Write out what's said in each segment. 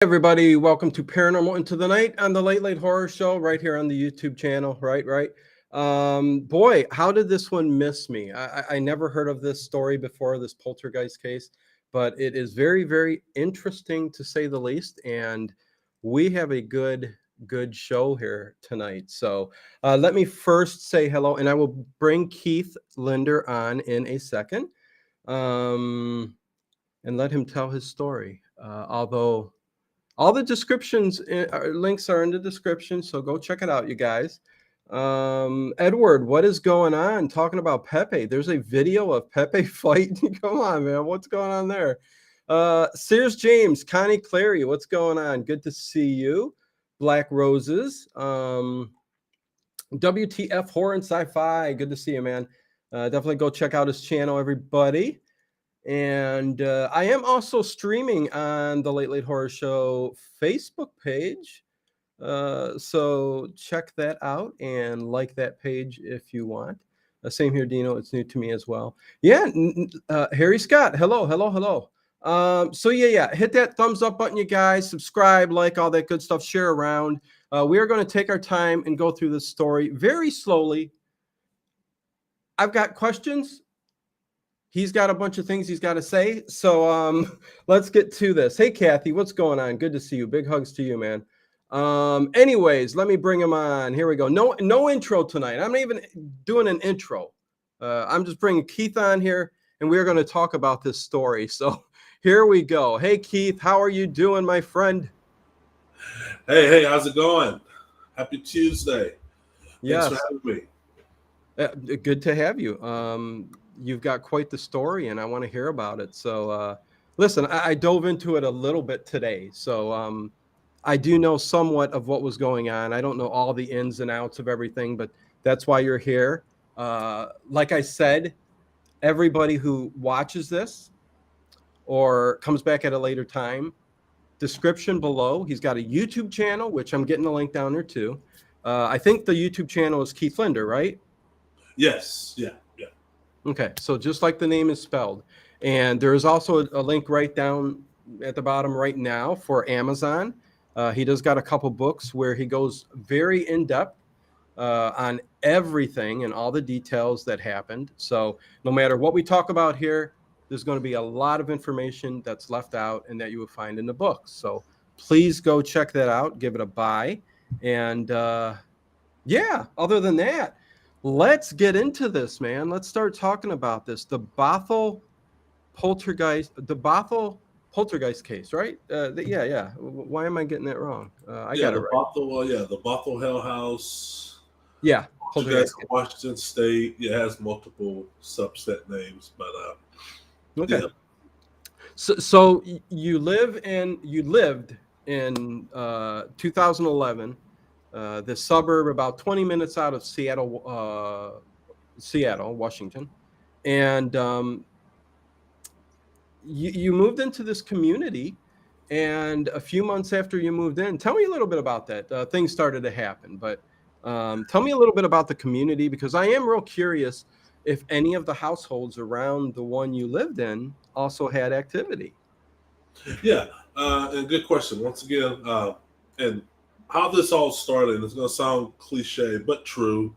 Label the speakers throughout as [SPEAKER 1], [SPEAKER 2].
[SPEAKER 1] Everybody, welcome to Paranormal Into the Night on the Late Horror Show right here on the YouTube channel. Right. Boy, how did this one miss me? I never heard of this story before, this poltergeist case, but it is very, very interesting to say the least. And we have a good show here tonight. So let me first say hello, and I will bring Keith Linder on in a second, and let him tell his story. Although all the descriptions links are in the description, so go check it out, you guys. Edward, what is going on? Talking about Pepe. There's a video of Pepe fighting. Come on, man. What's going on there? Sears James, Connie Clary, what's going on? Good to see you. Black Roses. WTF Horror and Sci-Fi. Good to see you, man. Definitely go check out his channel, everybody. And I am also streaming on the Late Horror Show Facebook page. So check that out and like that page if you want. Same here, Dino. It's new to me as well. Yeah, Harry Scott. Hello. So yeah. Hit that thumbs up button, you guys. Subscribe, like, all that good stuff. Share around. We are going to take our time and go through this story very slowly. I've got questions. He's got a bunch of things he's got to say. So let's get to this. Hey, Kathy, what's going on? Good to see you. Big hugs to you, man. Anyways, let me bring him on. Here we go. No intro tonight. I'm not even doing an intro. I'm just bringing Keith on here, and we're going to talk about this story. So here we go. Hey, Keith, how are you doing, my friend?
[SPEAKER 2] Hey, how's it going? Happy Tuesday.
[SPEAKER 1] Yes.
[SPEAKER 2] Thanks for having
[SPEAKER 1] me. Good to have you. You've got quite the story, and I want to hear about it. So listen, I dove into it a little bit today. So I do know somewhat of what was going on. I don't know all the ins and outs of everything, but that's why you're here. Like I said, everybody who watches this or comes back at a later time, description below. He's got a YouTube channel, which I'm getting the link down there too. I think the YouTube channel is Keith Linder, right?
[SPEAKER 2] Yes. Yeah.
[SPEAKER 1] Okay, so just like the name is spelled. And there is also a link right down at the bottom right now for Amazon. He does got a couple books where he goes very in-depth on everything and all the details that happened. So no matter what we talk about here, there's going to be a lot of information that's left out and that you will find in the books. So please go check that out, give it a buy. And yeah, other than that, let's get into this, man. Let's start talking about this. The Bothell Poltergeist case, right? Yeah. Why am I getting that wrong? I got it right.
[SPEAKER 2] The Bothell Hell House.
[SPEAKER 1] Yeah,
[SPEAKER 2] Poltergeist, Washington State. It has multiple subset names, but
[SPEAKER 1] okay. Yeah. So you lived in 2011. The suburb about 20 minutes out of Seattle, Washington. And you moved into this community, and a few months after you moved in, tell me a little bit about that. Things started to happen, but tell me a little bit about the community, because I am real curious if any of the households around the one you lived in also had activity.
[SPEAKER 2] Yeah, and good question. Once again, and how this all started, it's going to sound cliche, but true.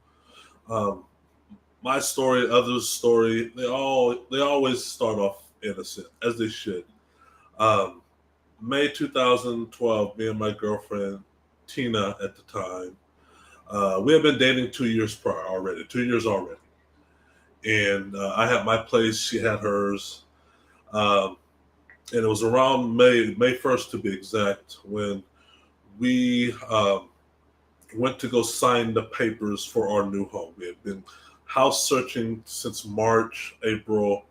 [SPEAKER 2] My story, others' story, they always start off innocent, as they should. May 2012, me and my girlfriend, Tina, at the time, we had been dating 2 years prior already, 2 years already. And I had my place, she had hers. And it was around May 1st to be exact, when we went to go sign the papers for our new home. We had been house searching since March, April,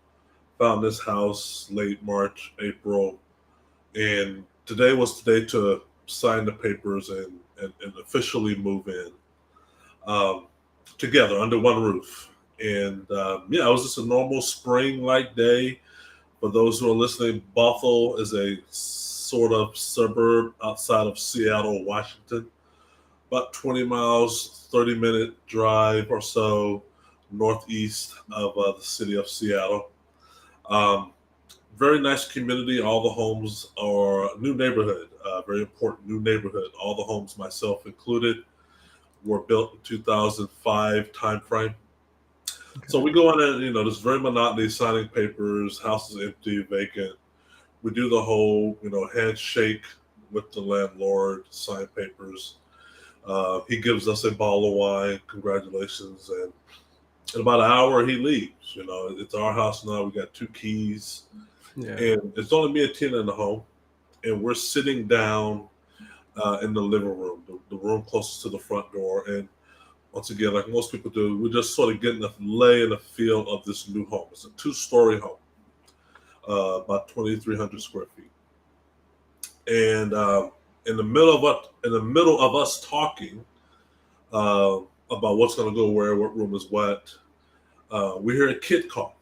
[SPEAKER 2] found this house late March, April, and today was the day to sign the papers and officially move in together under one roof. And it was just a normal spring-like day. For those who are listening, Bothell is a sort of suburb outside of Seattle, Washington, about 20 miles, 30-minute drive or so northeast of the city of Seattle. very nice community. All the homes are new neighborhood, very important new neighborhood. All the homes, myself included, were built in 2005 timeframe. So we go in and, there's very monotony, signing papers, house is empty, vacant. We do the whole, handshake with the landlord, sign papers. He gives us a bottle of wine, congratulations. And in about an hour, he leaves. It's our house now. We got 2 keys.
[SPEAKER 1] Yeah.
[SPEAKER 2] And it's only me and Tina in the home. And we're sitting down in the living room, the room closest to the front door. And once again, like most people do, we're just sort of getting the lay and the feel of this new home. It's a 2-story home, about 2,300 square feet. And in the middle of us talking about what's going to go where, what room is what, we hear a kid cough,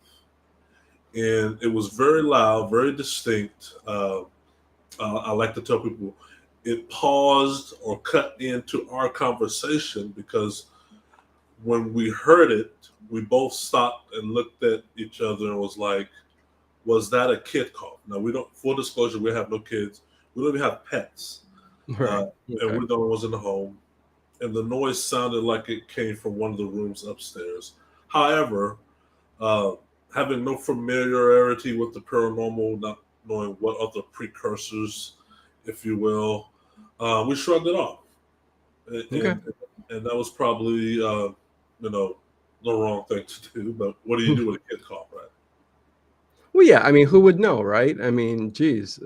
[SPEAKER 2] and it was very loud, very distinct. I like to tell people it paused or cut into our conversation, because when we heard it, we both stopped and looked at each other and was like, was that a kid cough? Now, we don't, full disclosure, we have no kids. We don't even have pets.
[SPEAKER 1] Right.
[SPEAKER 2] And we're the only ones in the home. And the noise sounded like it came from one of the rooms upstairs. However, having no familiarity with the paranormal, not knowing what other precursors, if you will, we shrugged it off. And that was probably, the wrong thing to do. But what do you do with a kid cough, right?
[SPEAKER 1] Well, yeah, I mean, who would know, right? I mean, geez,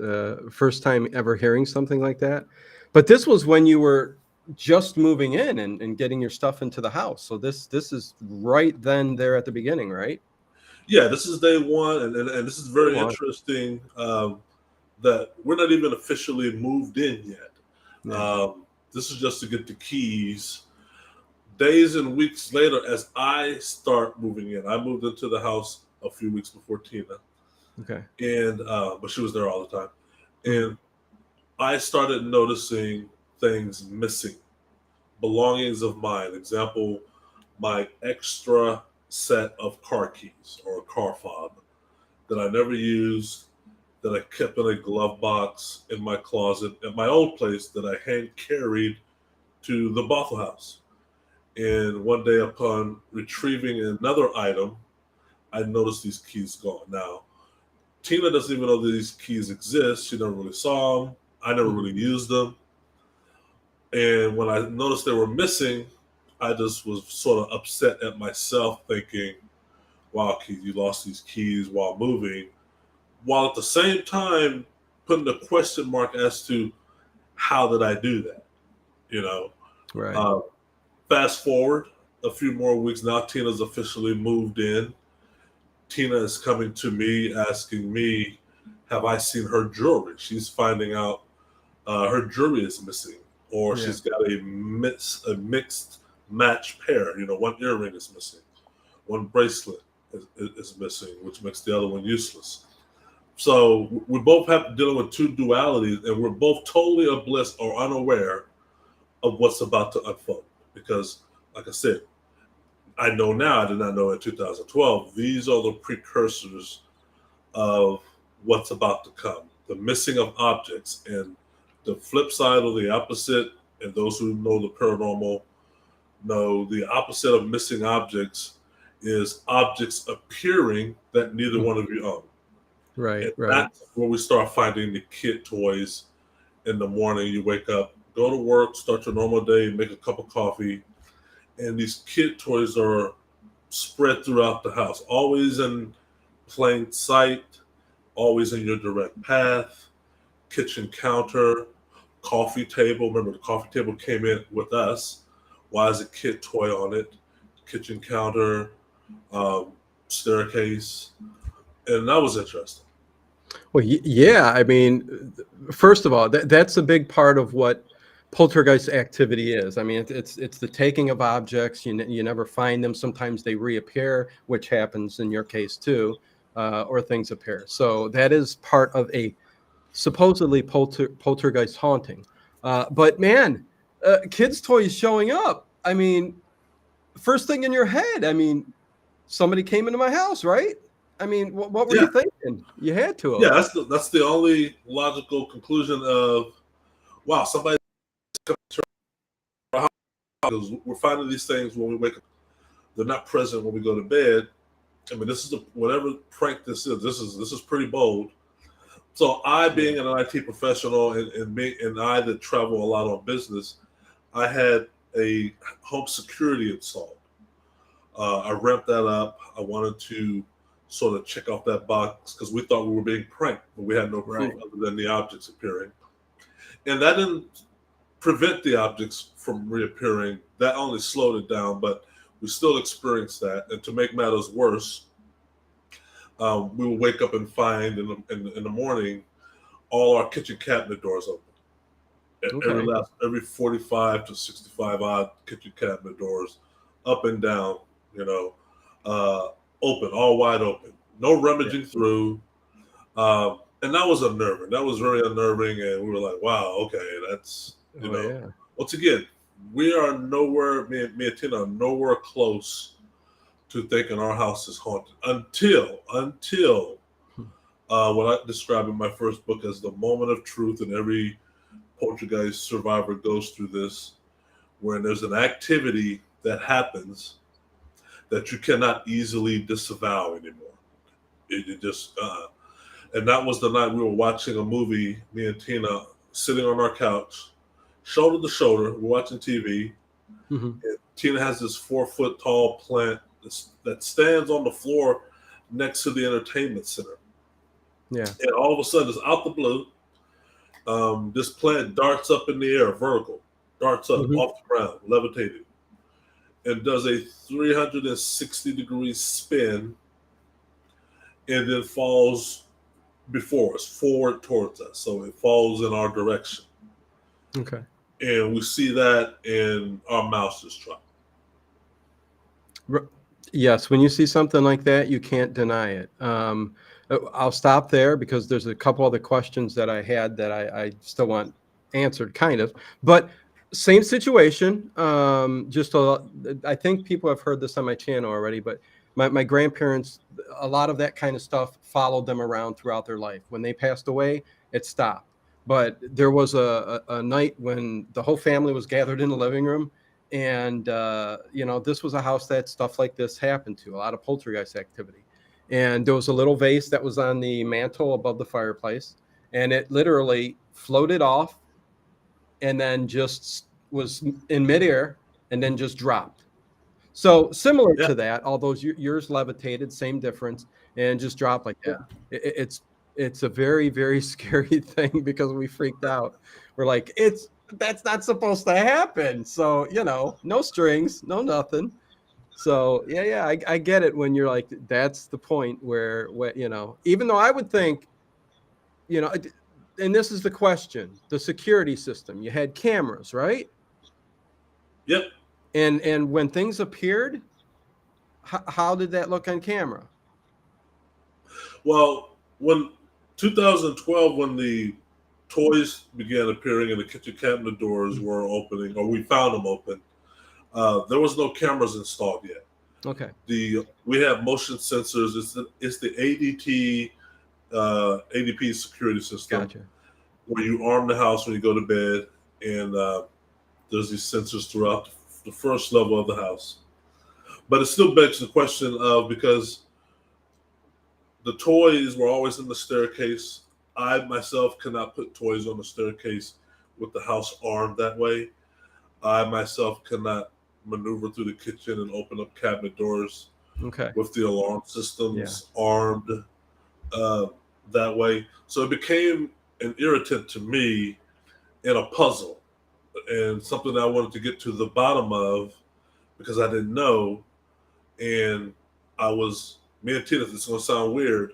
[SPEAKER 1] first time ever hearing something like that. But this was when you were just moving in and getting your stuff into the house. So this is right then there at the beginning, right?
[SPEAKER 2] Yeah, this is day one, and this is very interesting that we're not even officially moved in yet. Yeah. This is just to get the keys. Days and weeks later, as I start moving in, I moved into the house a few weeks before Tina.
[SPEAKER 1] Okay.
[SPEAKER 2] And but she was there all the time. And I started noticing things missing, belongings of mine. Example, my extra set of car keys or a car fob that I never used, that I kept in a glove box in my closet at my old place that I hand carried to the Bothell House. And one day, upon retrieving another item, I noticed these keys gone. Now, Tina doesn't even know that these keys exist. She never really saw them. I never really used them. And when I noticed they were missing, I just was sort of upset at myself, thinking, wow, Keith, you lost these keys while moving. While at the same time putting a question mark as to how did I do that?
[SPEAKER 1] Right.
[SPEAKER 2] Fast forward a few more weeks now, Tina's officially moved in. Tina is coming to me asking me, have I seen her jewelry? She's finding out her jewelry is missing, or she's got a mixed match pair. One earring is missing, one bracelet is missing, which makes the other one useless. So we both have to deal with 2 dualities, and we're both totally oblivious or unaware of what's about to unfold. Because, like I said, I know now, I did not know in 2012, these are the precursors of what's about to come. The missing of objects. And the flip side or the opposite, and those who know the paranormal know the opposite of missing objects is objects appearing that neither one of you own.
[SPEAKER 1] Right,
[SPEAKER 2] and
[SPEAKER 1] right.
[SPEAKER 2] That's where we start finding the kid toys in the morning. You wake up, go to work, start your normal day, make a cup of coffee, and these kid toys are spread throughout the house, always in plain sight, always in your direct path. Kitchen counter, coffee table. Remember, the coffee table came in with us. Why is a kid toy on it? Kitchen counter, staircase, and that was interesting.
[SPEAKER 1] Well, yeah. I mean, first of all, that's a big part of what poltergeist activity is. I mean, it's the taking of objects. You never find them. Sometimes they reappear, which happens in your case too, or things appear. So that is part of a supposedly poltergeist haunting. But man, kids' toys showing up. I mean, first thing in your head. I mean, somebody came into my house, right? I mean, what were
[SPEAKER 2] Yeah.
[SPEAKER 1] you thinking? You had to.
[SPEAKER 2] Yeah, that's the only logical conclusion of, wow, somebody coming to our house, because we're finding these things when we wake up. They're not present when we go to bed. I mean, this is whatever prank this is. This is pretty bold. So I, being an IT professional and I that travel a lot on business, I had a home security installed. I ramped that up. I wanted to sort of check off that box because we thought we were being pranked, but we had no proof other than the objects appearing. And that didn't prevent the objects from reappearing. That only slowed it down, but we still experienced that. And to make matters worse, we would wake up and find in the morning all our kitchen cabinet doors open. Okay. Every 45 to 65 odd kitchen cabinet doors up and down, open, all wide open, no rummaging through. And that was unnerving. That was very unnerving. And we were like, wow, okay, that's, once again, we are nowhere, me and Tina are nowhere close to thinking our house is haunted until what I describe in my first book as the moment of truth, and every poltergeist survivor goes through this, where there's an activity that happens that you cannot easily disavow anymore. It just, and that was the night we were watching a movie, me and Tina sitting on our couch, shoulder to shoulder, we're watching TV. Mm-hmm. And Tina has this 4-foot tall plant that stands on the floor next to the entertainment center. Yeah. And all of a sudden, it's out the blue. This plant darts up in the air, vertical, darts up off the ground, levitated, and does a 360-degree spin, and then falls before us, forward towards us. So it falls in our direction. Okay. And we see that, and our mouths just drop.
[SPEAKER 1] Yes, when you see something like that, you can't deny it. I'll stop there because there's a couple other questions that I had that I still want answered, kind of. But same situation. I think people have heard this on my channel already, but my grandparents, a lot of that kind of stuff followed them around throughout their life. When they passed away, it stopped. But there was a night when the whole family was gathered in the living room. And, this was a house that stuff like this happened to, a lot of poltergeist activity. And there was a little vase that was on the mantle above the fireplace, and it literally floated off and then just was in midair and then just dropped. So similar to that, although yours levitated, same difference, and just dropped like that. It's a very, very scary thing because we freaked out. We're like, that's not supposed to happen. So, no strings, no nothing. So I get it when you're like, that's the point where, even though I would think, and this is the question, the security system, you had cameras, right?
[SPEAKER 2] Yep.
[SPEAKER 1] And when things appeared, how did that look on camera?
[SPEAKER 2] Well, when 2012, when the toys began appearing and the kitchen cabinet doors were opening, or we found them open, there was no cameras installed yet.
[SPEAKER 1] Okay.
[SPEAKER 2] We have motion sensors. It's the ADP security system.
[SPEAKER 1] Gotcha.
[SPEAKER 2] Where you arm the house when you go to bed, and there's these sensors throughout the first level of the house. But it still begs the question of, because the toys were always in the staircase. I myself cannot put toys on the staircase with the house armed that way. I myself cannot maneuver through the kitchen and open up cabinet doors with the alarm systems armed that way. So it became an irritant to me and a puzzle, and something that I wanted to get to the bottom of because I didn't know. And me and Tina, this is going to sound weird,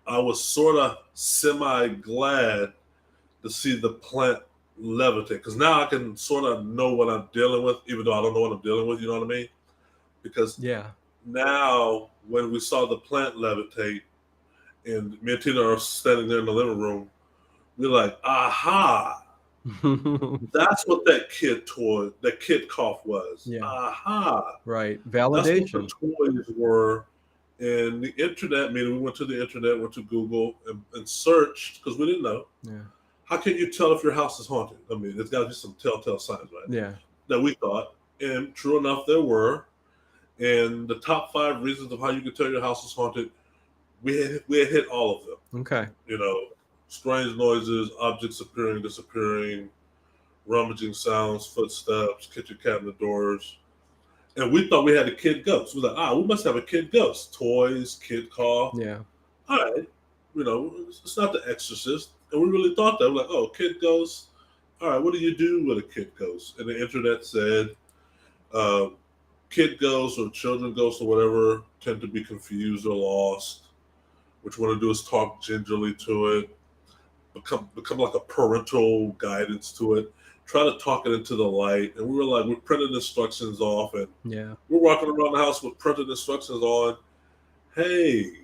[SPEAKER 2] I was sort of semi-glad to see the plant levitate, because now I can sort of know what I'm dealing with, even though I don't know what I'm dealing with, you know what I mean? Because now when we saw the plant levitate and me and Tina are standing there in the living room, we're like, aha, that's what that kid cough was. Aha.
[SPEAKER 1] Right. Validation.
[SPEAKER 2] That's what the toys were And the internet, meaning we went to the internet, went to Google and searched because we didn't know.
[SPEAKER 1] Yeah.
[SPEAKER 2] How can you tell if your house is haunted? I mean, there's got to be some telltale signs, right?
[SPEAKER 1] Yeah.
[SPEAKER 2] That we thought. And true enough, there were. And the top 5 reasons of how you can tell your house is haunted, we had hit all of them.
[SPEAKER 1] Okay.
[SPEAKER 2] You know, strange noises, objects appearing, disappearing, rummaging sounds, footsteps, kitchen cabinet doors. And we thought we had a kid ghost. We were like, we must have a kid ghost. Toys, kid car.
[SPEAKER 1] Yeah.
[SPEAKER 2] All right. You know, it's not the exorcist. And we really thought that. We're like, oh, kid ghost. All right, what do you do with a kid ghost? And the internet said kid ghosts or children ghosts or whatever tend to be confused or lost. What you want to do is talk gingerly to it, become like a parental guidance to it. Try to talk it into the light. And we were like, we printed instructions off, and
[SPEAKER 1] Yeah.
[SPEAKER 2] we're walking around the house with printed instructions on. Hey,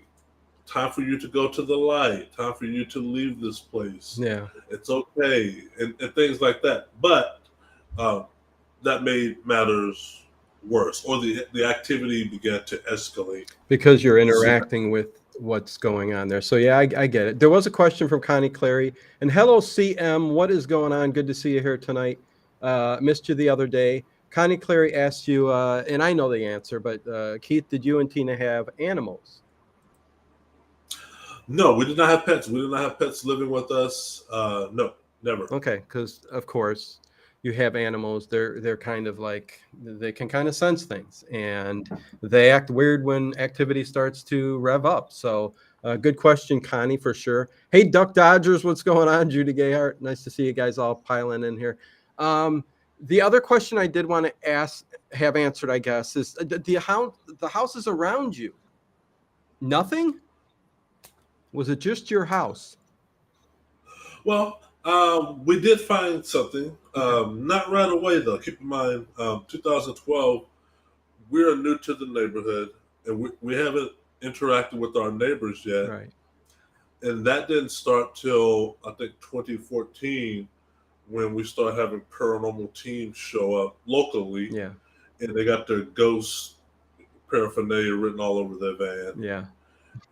[SPEAKER 2] time for you to go to the light. Time for you to leave this place.
[SPEAKER 1] Yeah.
[SPEAKER 2] It's okay, and things like that. But that made matters worse, or the activity began to escalate
[SPEAKER 1] because you're interacting with what's going on there. So yeah, I get it. There was a question from Connie Clary, and hello CM, what is going on? Good to see you here tonight. Missed you the other day. Connie Clary asked you, and I know the answer, but Keith, did you and Tina have animals?
[SPEAKER 2] No, we did not have pets. We did not have pets living with us. No, never.
[SPEAKER 1] Okay, because of course you have animals. They're kind of like, they can kind of sense things, and they act weird when activity starts to rev up. So good question, Connie, for sure. Hey, Duck Dodgers, what's going on? Judy Gayhart, nice to see you guys all piling in here. The other question I did want to have answered, I guess, is the houses around you. Nothing? Was it just your house?
[SPEAKER 2] Well, we did find something. Not right away, though. Keep in mind, 2012, we're new to the neighborhood, and we haven't interacted with our neighbors yet.
[SPEAKER 1] Right.
[SPEAKER 2] And that didn't start till, I think, 2014, when we started having paranormal teams show up locally.
[SPEAKER 1] Yeah.
[SPEAKER 2] And they got their ghost paraphernalia written all over their van.
[SPEAKER 1] Yeah.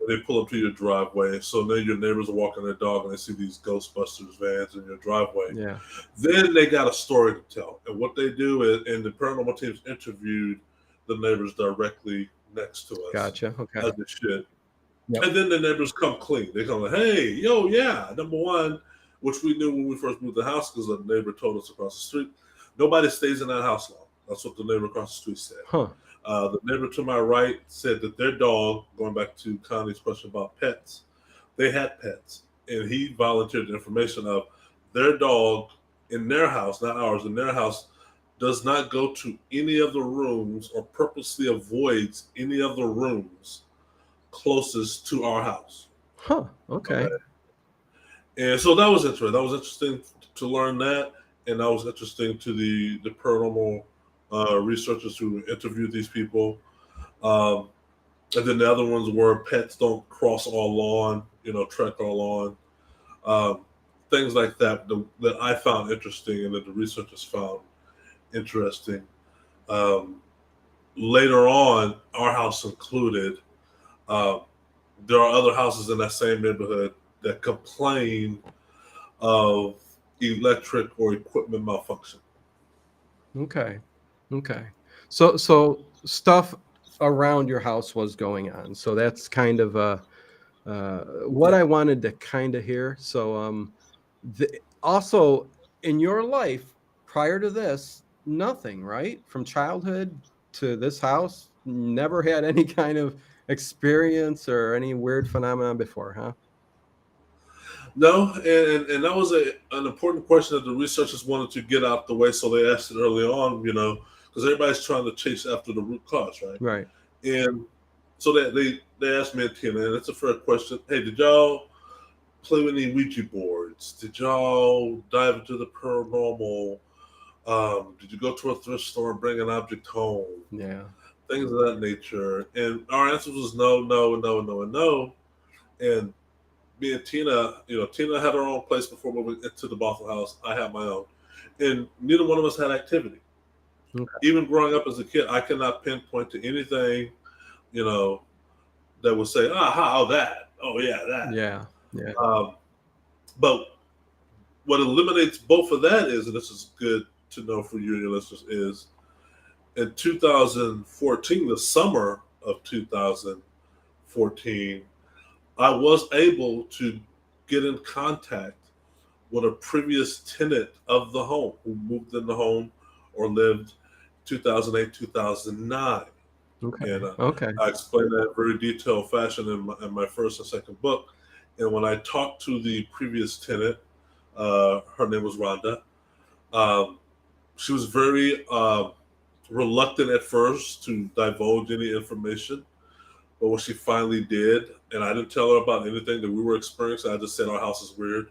[SPEAKER 2] They pull up to your driveway. So then your neighbors are walking their dog and they see these Ghostbusters vans in your driveway.
[SPEAKER 1] Yeah.
[SPEAKER 2] Then they got a story to tell. And what they do is, and the paranormal teams interviewed the neighbors directly next to us.
[SPEAKER 1] Gotcha. Okay.
[SPEAKER 2] As they should.
[SPEAKER 1] Yep.
[SPEAKER 2] And then the neighbors come clean. They come like, hey, yo, yeah. Number one, which we knew when we first moved the house because the neighbor told us across the street, nobody stays in that house long. That's what the neighbor across the street said.
[SPEAKER 1] Huh.
[SPEAKER 2] The neighbor to my right said that their dog, going back to Connie's question about pets, they had pets. And he volunteered the information of their dog in their house, not ours, in their house, does not go to any of the rooms or purposely avoids any of the rooms closest to our house.
[SPEAKER 1] Huh. Okay.
[SPEAKER 2] And so that was interesting. That was interesting to learn that. And that was interesting to the paranormal researchers who interviewed these people. And then the other ones were pets don't cross our lawn, tread our lawn. Things like that that I found interesting and that the researchers found interesting. Later on, our house included, there are other houses in that same neighborhood that complain of electric or equipment malfunction.
[SPEAKER 1] Okay. So stuff around your house was going on. So that's kind of what I wanted to kind of hear. So also in your life prior to this, nothing, right? From childhood to this house, never had any kind of experience or any weird phenomenon before, huh?
[SPEAKER 2] No, and that was an important question that the researchers wanted to get out the way, so they asked it early on, because everybody's trying to chase after the root cause, right?
[SPEAKER 1] Right.
[SPEAKER 2] And so they asked me and Tina, and it's a fair question. Hey, did y'all play with any Ouija boards? Did y'all dive into the paranormal? Did you go to a thrift store and bring an object home?
[SPEAKER 1] Yeah.
[SPEAKER 2] Things of that nature. And our answer was no, and no. And me and Tina, Tina had her own place before moving into the Bothell house. I had my own. And neither one of us had activity. Okay. Even growing up as a kid, I cannot pinpoint to anything, that would say, how that? Oh yeah, that.
[SPEAKER 1] Yeah. Yeah.
[SPEAKER 2] But what eliminates both of that is, and this is good to know for you and your listeners, is in 2014, the summer of 2014, I was able to get in contact with a previous tenant of the home who moved in the home or lived 2008, 2009.
[SPEAKER 1] Okay.
[SPEAKER 2] And
[SPEAKER 1] Okay.
[SPEAKER 2] I explained that in very detailed fashion in my first and second book. And when I talked to the previous tenant, her name was Rhonda. She was very reluctant at first to divulge any information. But when she finally did, and I didn't tell her about anything that we were experiencing, I just said our house is weird.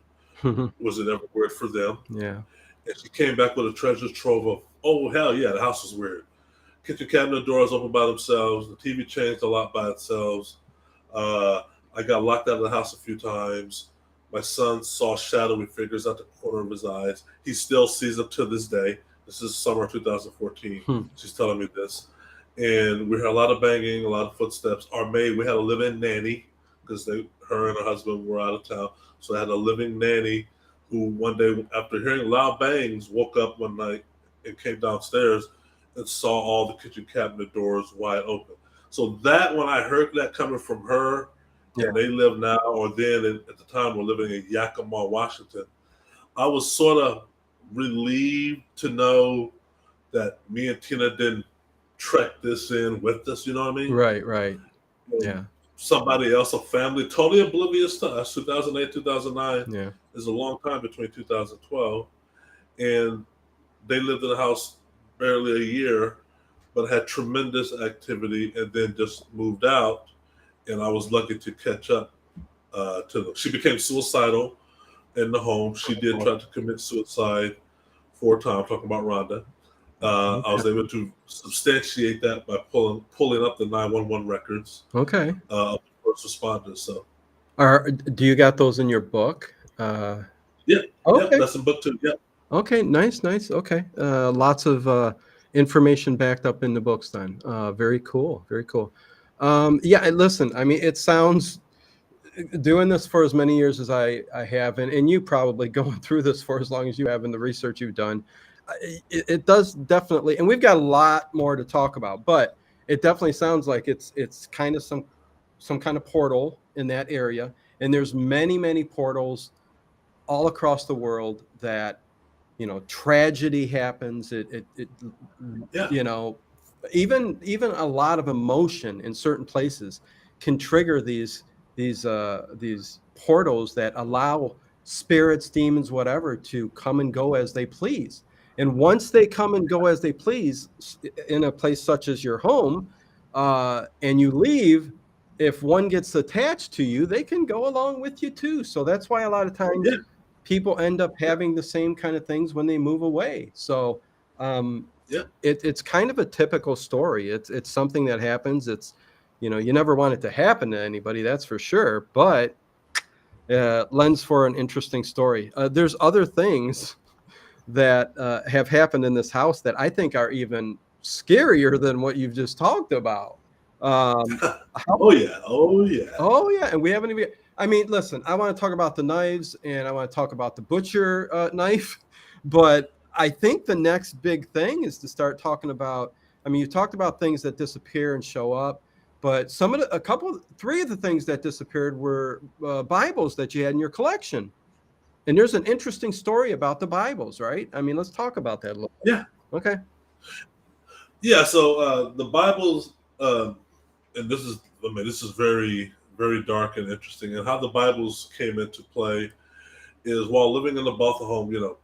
[SPEAKER 2] Was it ever weird for them?
[SPEAKER 1] Yeah.
[SPEAKER 2] And she came back with a treasure trove of, oh, hell yeah, the house is weird. Kitchen cabinet doors open by themselves. The TV changed a lot by itself. I got locked out of the house a few times. My son saw shadowy figures out the corner of his eyes. He still sees them to this day. This is summer 2014. She's telling me this. And we heard a lot of banging, a lot of footsteps. Our maid, we had a live-in nanny because her and her husband were out of town. So I had a living nanny who one day, after hearing loud bangs, woke up one night and came downstairs and saw all the kitchen cabinet doors wide open. So that, when I heard that coming from her, and they live now, or then at the time we're living in Yakima, Washington, I was sort of relieved to know that me and Tina didn't trek this in with us, you know what I mean?
[SPEAKER 1] Right. Right.
[SPEAKER 2] And
[SPEAKER 1] Yeah.
[SPEAKER 2] somebody else, a family, totally oblivious to us. 2008, 2009
[SPEAKER 1] Yeah.
[SPEAKER 2] is a long time between 2012. And they lived in the house barely a year, but had tremendous activity and then just moved out. And I was lucky to catch up to them. She became suicidal in the home. She did try to commit suicide 4 times, talking about Rhonda. I was able to substantiate that by pulling up the 911 records
[SPEAKER 1] Okay.
[SPEAKER 2] of first responders. So,
[SPEAKER 1] Do you got those in your book?
[SPEAKER 2] yeah,
[SPEAKER 1] Okay.
[SPEAKER 2] that's in book 2. Yeah.
[SPEAKER 1] Okay. Nice. Nice. Okay. Lots of information backed up in the books then. Very cool. Very cool. Yeah. And listen, I mean, it sounds, doing this for as many years as I have, and you probably going through this for as long as you have in the research you've done, it does definitely, and we've got a lot more to talk about, but it definitely sounds like it's kind of some kind of portal in that area, and there's many portals all across the world that, tragedy happens. It
[SPEAKER 2] Yeah.
[SPEAKER 1] Even a lot of emotion in certain places can trigger these portals that allow spirits, demons, whatever, to come and go as they please. And once they come and go as they please in a place such as your home, and you leave, if one gets attached to you, they can go along with you too. So that's why a lot of times people end up having the same kind of things when they move away. So it's kind of a typical story. It's something that happens. It's, you never want it to happen to anybody, that's for sure, but lends for an interesting story. There's other things that have happened in this house that I think are even scarier than what you've just talked about.
[SPEAKER 2] Oh yeah.
[SPEAKER 1] And we haven't even, I mean, listen, I want to talk about the knives and I want to talk about the butcher knife, but I think the next big thing is to start talking about, I mean, you talked about things that disappear and show up, but three of the things that disappeared were Bibles that you had in your collection. And there's an interesting story about the Bibles, right? I mean, let's talk about that a little bit.
[SPEAKER 2] Yeah.
[SPEAKER 1] Okay.
[SPEAKER 2] Yeah. So the Bibles, and this is very, very dark and interesting. And how the Bibles came into play is while living in the Bothell home,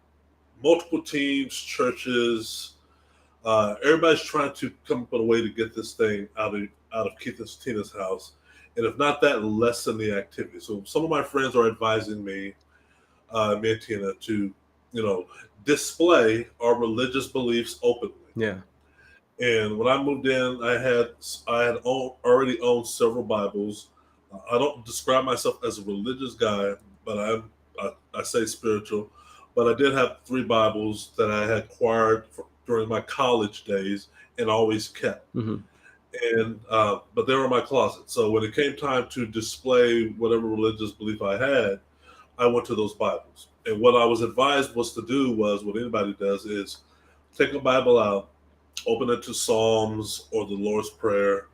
[SPEAKER 2] multiple teams, churches, everybody's trying to come up with a way to get this thing out of Tina's house, and if not that, lessen the activity. So some of my friends are advising me and Tina, to display our religious beliefs openly.
[SPEAKER 1] Yeah.
[SPEAKER 2] And when I moved in, I had already owned several Bibles. I don't describe myself as a religious guy, but I say spiritual. But I did have 3 Bibles that I had acquired during my college days and always kept.
[SPEAKER 1] Mm-hmm.
[SPEAKER 2] and but they were in my closet. So when it came time to display whatever religious belief I had, I went to those Bibles. And what I was advised was to do was what anybody does is take a Bible out, open it to Psalms or the Lord's Prayer,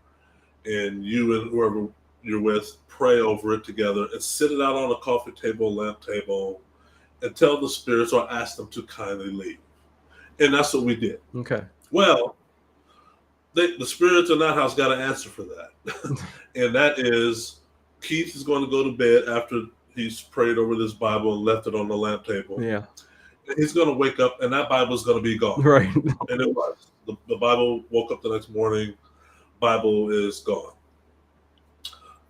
[SPEAKER 2] and you and whoever you're with pray over it together and sit it out on a coffee table, lamp table, and tell the spirits or ask them to kindly leave. And that's what we did.
[SPEAKER 1] Okay.
[SPEAKER 2] Well, the spirits in that house got an answer for that. And that is Keith is going to go to bed after he's prayed over this Bible and left it on the lamp table.
[SPEAKER 1] Yeah.
[SPEAKER 2] And he's going to wake up and that Bible is going to be gone.
[SPEAKER 1] Right.
[SPEAKER 2] And it was. The Bible woke up the next morning, Bible is gone.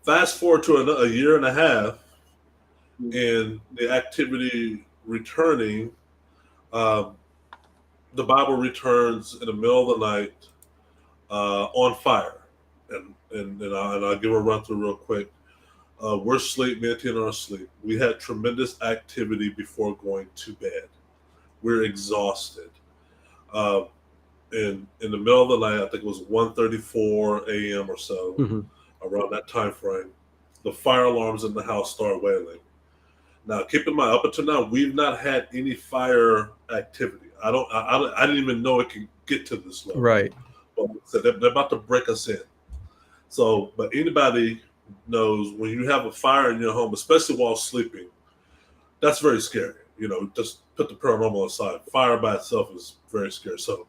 [SPEAKER 2] Fast forward to a year and a half, and the activity returning, the Bible returns in the middle of the night on fire. And I'll give a run through real quick. We're asleep, me and Tina are asleep. We had tremendous activity before going to bed. We're exhausted. In the middle of the night, I think it was 1:34 a.m. or so, around that time frame, the fire alarms in the house start wailing. Now, keep in mind, up until now, we've not had any fire activity. I didn't even know it could get to this level.
[SPEAKER 1] Right.
[SPEAKER 2] But so they're about to break us in. So, but anybody knows when you have a fire in your home, especially while sleeping, that's very scary. Just put the paranormal aside. Fire by itself is very scary. So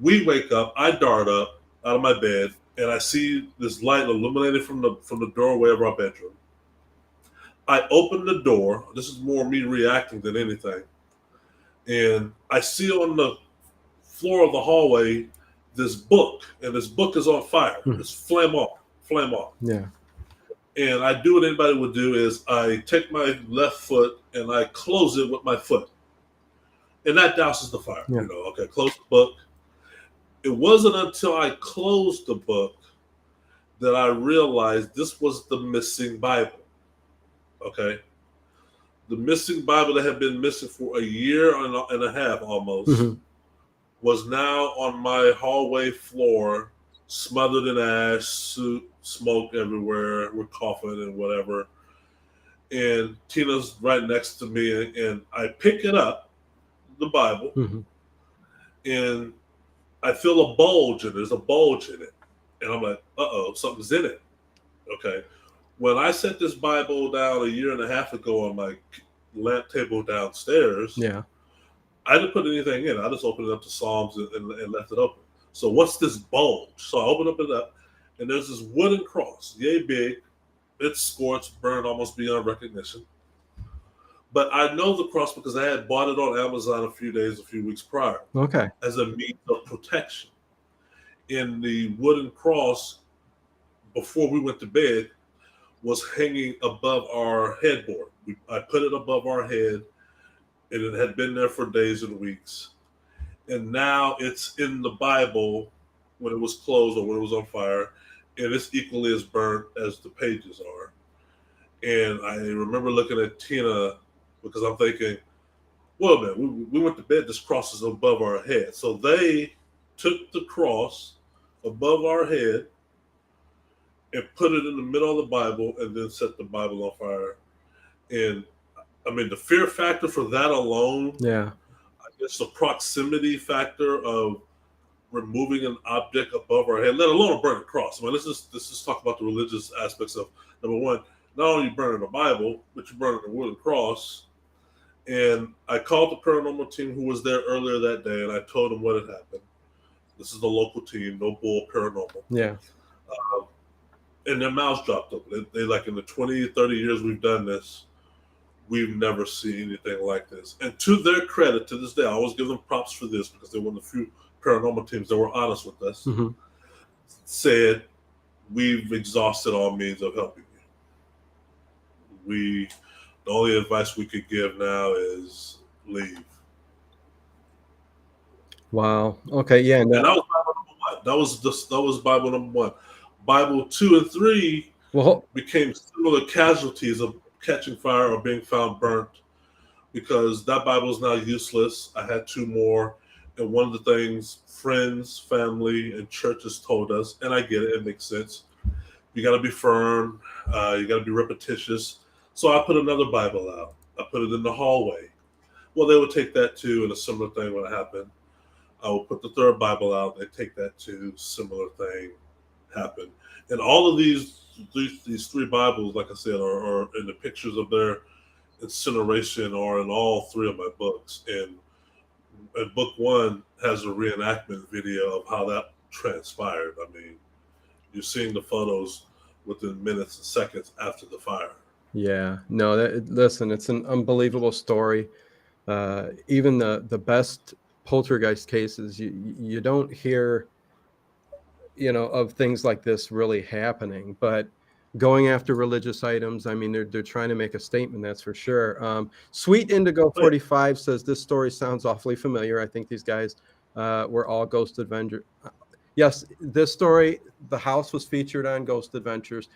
[SPEAKER 2] we wake up, I dart up out of my bed, and I see this light illuminated from the doorway of our bedroom. I open the door. This is more me reacting than anything. And I see on the floor of the hallway this book, and this book is on fire. It's flame off.
[SPEAKER 1] Yeah.
[SPEAKER 2] And I do what anybody would do is I take my left foot and I close it with my foot. And that douses the fire.
[SPEAKER 1] Yeah.
[SPEAKER 2] Okay, close the book. It wasn't until I closed the book that I realized this was the missing Bible. Okay? The missing Bible that had been missing for a year and a half almost was now on my hallway floor, smothered in ash, smoke everywhere. We're coughing and whatever. And Tina's right next to me, and I pick it up, the Bible, and I feel a bulge in it. There's a bulge in it. And I'm like, uh-oh, something's in it. Okay. When I set this Bible down a year and a half ago on my lamp table downstairs, I didn't put anything in. I just opened it up to Psalms and left it open. So what's this bulge? So I opened it up, and there's this wooden cross, yay big. It's scorched, burned almost beyond recognition. But I know the cross because I had bought it on Amazon a few weeks prior.
[SPEAKER 1] Okay.
[SPEAKER 2] As a means of protection. In the wooden cross, before we went to bed, was hanging above our headboard. I put it above our head, and it had been there for days and weeks. And now it's in the Bible when it was closed or when it was on fire, and it's equally as burnt as the pages are. And I remember looking at Tina because I'm thinking, well, man, we went to bed, this cross is above our head. So they took the cross above our head and put it in the middle of the Bible and then set the Bible on fire. And I mean, the fear factor for that alone, I guess the proximity factor of removing an object above our head, let alone a burning cross. I mean, let's just talk about the religious aspects of, number one, not only burning the Bible, but you're burning the wooden cross. And I called the paranormal team who was there earlier that day, and I told them what had happened. This is the local team, No Bull Paranormal.
[SPEAKER 1] Yeah.
[SPEAKER 2] And their mouths dropped open. They like, in the 20, 30 years we've done this, we've never seen anything like this. And to their credit, to this day, I always give them props for this because they're one of the few paranormal teams that were honest with us, said, we've exhausted all means of helping you. The only advice we could give now is leave.
[SPEAKER 1] Wow. Okay. Yeah.
[SPEAKER 2] And that was Bible number one. That was Bible number one. Bible 2 and 3 became similar casualties of catching fire or being found burnt because that Bible is now useless. I had two more, And one of the things friends, family, and churches told us, and I get it, it makes sense. You got to be firm. You got to be repetitious. So I put another Bible out. I put it in the hallway. Well, they would take that too, and a similar thing would happen. I would put the third Bible out. They take that too. Similar thing happen. And all of these three Bibles, like I said, are in the pictures of their incineration, or in all three of my books. And book one has a reenactment video of how that transpired. I mean, you're seeing the photos within minutes and seconds after the fire.
[SPEAKER 1] Yeah, no, listen, it's an unbelievable story. Even the best poltergeist cases, you don't hear, of things like this really happening. But going after religious items, I mean, they're trying to make a statement, that's for sure. Sweet Indigo 45 says this story sounds awfully familiar. I think these guys were all Ghost Adventure. Yes, this story, the house was featured on Ghost Adventures.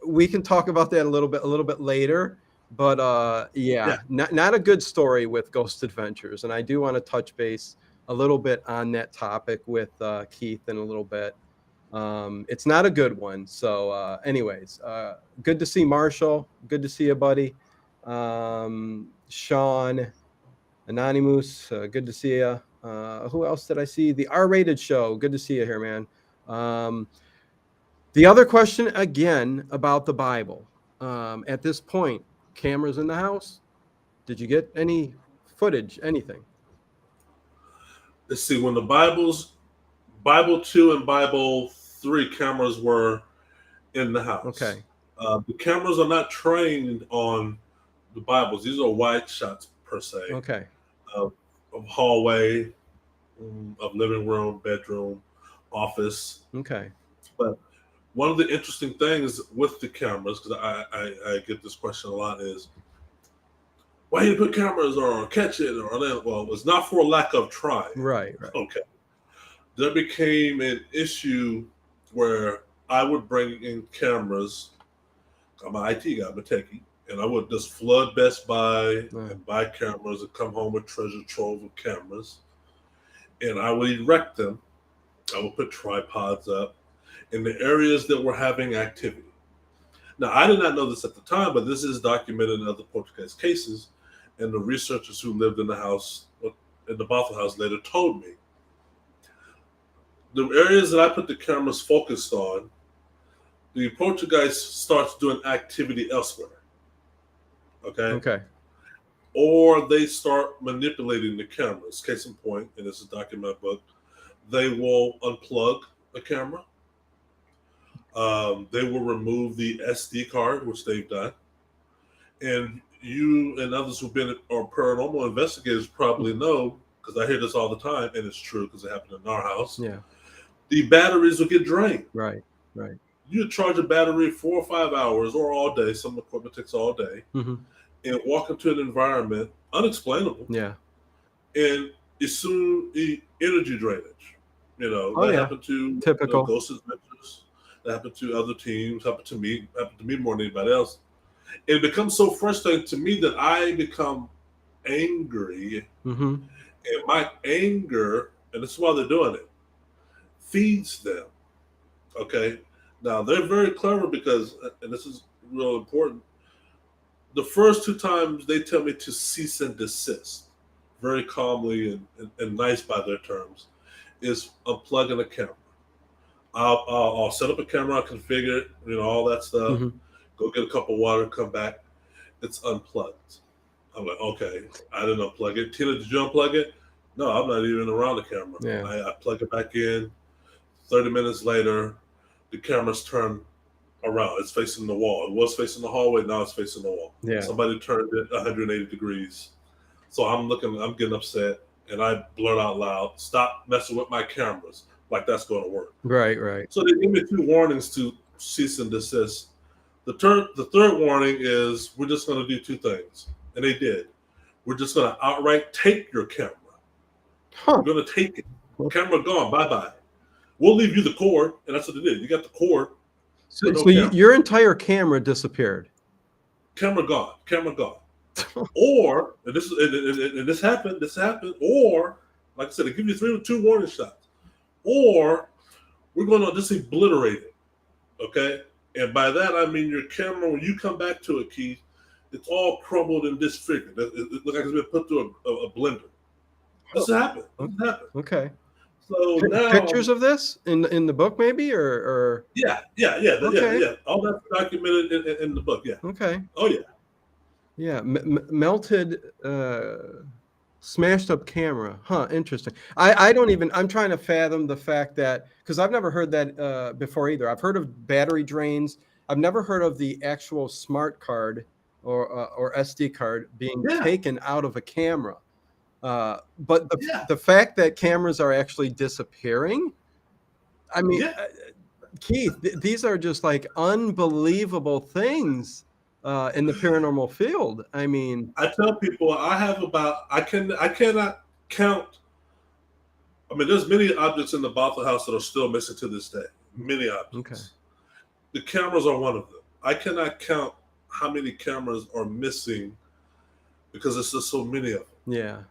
[SPEAKER 1] We can talk about that a little bit later, but yeah. Not a good story with Ghost Adventures. And I do want to touch base a little bit on that topic with Keith in a little bit. It's not a good one. So anyways, good to see Marshall. Good to see you, buddy. Sean, Anonymous, good to see you. Who else did I see? The R-Rated Show. Good to see you here, man. The other question, again, about the Bible. At this point, cameras in the house? Did you get any footage, anything?
[SPEAKER 2] Let's see, when the Bible 2 and Bible 3 cameras were in the house.
[SPEAKER 1] Okay.
[SPEAKER 2] The cameras are not trained on the Bibles. These are wide shots, per se.
[SPEAKER 1] Okay.
[SPEAKER 2] Of hallway, of living room, bedroom, office.
[SPEAKER 1] Okay.
[SPEAKER 2] But one of the interesting things with the cameras, because I get this question a lot, is why you put cameras or catch it or that? Well, it's not for lack of trying.
[SPEAKER 1] Right.
[SPEAKER 2] Okay. There became an issue where I would bring in cameras. I'm an IT guy, I'm a techie, and I would just flood Best Buy and buy cameras and come home with treasure trove of cameras. And I would erect them. I would put tripods up in the areas that were having activity. Now, I did not know this at the time, but this is documented in other poltergeist cases, and the researchers who lived in the house, in the Bothell House, later told me. The areas that I put the cameras focused on, the poltergeist starts doing activity elsewhere. Okay. Or they start manipulating the cameras. Case in point, and this is documented in my book, they will unplug a camera. They will remove the SD card, which they've done. And you and others who've been or paranormal investigators probably know, because I hear this all the time, and it's true because it happened in our house.
[SPEAKER 1] Yeah.
[SPEAKER 2] The batteries will get drained.
[SPEAKER 1] Right.
[SPEAKER 2] You charge a battery 4 or 5 hours or all day. Some equipment takes all day. Mm-hmm. And walk into an environment unexplainable.
[SPEAKER 1] Yeah.
[SPEAKER 2] And it's soon energy drainage. That happened to
[SPEAKER 1] typical
[SPEAKER 2] Ghost Adventures. That happened to other teams. Happened to me more than anybody else. It becomes so frustrating to me that I become angry. Mm-hmm. And my anger, and this is why they're doing it, feeds them. Okay. Now they're very clever because, and this is real important, the first 2 times they tell me to cease and desist, very calmly and nice by their terms, is unplugging a camera. I'll set up a camera, I'll configure it, all that stuff. Mm-hmm. Go get a cup of water, come back. It's unplugged. I'm like, okay, I didn't unplug it. Tina, did you unplug it? No, I'm not even around the camera. Yeah. I plug it back in. 30 minutes later, the camera's turned around. It's facing the wall. It was facing the hallway. Now it's facing the wall. Yeah. Somebody turned it 180 degrees. So I'm getting upset, and I blurt out loud, "Stop messing with my cameras." Like that's going to work.
[SPEAKER 1] Right.
[SPEAKER 2] So they give me 2 warnings to cease and desist. The third warning is we're just going to do 2 things. And they did. We're just going to outright take your camera. We're going to take it. Camera gone. Bye-bye. We'll leave you the cord. And that's what they did. You got the cord.
[SPEAKER 1] So your entire camera disappeared.
[SPEAKER 2] Camera gone. Or, and this happened, or Like I said, they give you 2 warning shots. Or we're going to just obliterate it. Okay? And by that, I mean your camera, when you come back to it, Keith, it's all crumbled and disfigured. It looks like it's been put through a blender. This happened. This happened.
[SPEAKER 1] Okay.
[SPEAKER 2] So now
[SPEAKER 1] pictures of this in the book, maybe, or
[SPEAKER 2] yeah. All that's documented in the book. Yeah.
[SPEAKER 1] Okay.
[SPEAKER 2] Oh yeah.
[SPEAKER 1] Yeah. Melted, smashed up camera. Huh. Interesting. I don't even. I'm trying to fathom the fact that, because I've never heard that before either. I've heard of battery drains. I've never heard of the actual smart card or SD card being taken out of a camera. But the fact that cameras are actually disappearing, I mean, Keith, these are just like unbelievable things in the paranormal field. I mean,
[SPEAKER 2] I tell people I cannot count. I mean, there's many objects in the Bothell house that are still missing to this day. Many objects. Okay. The cameras are one of them. I cannot count how many cameras are missing because there's just so many of them.
[SPEAKER 1] Yeah.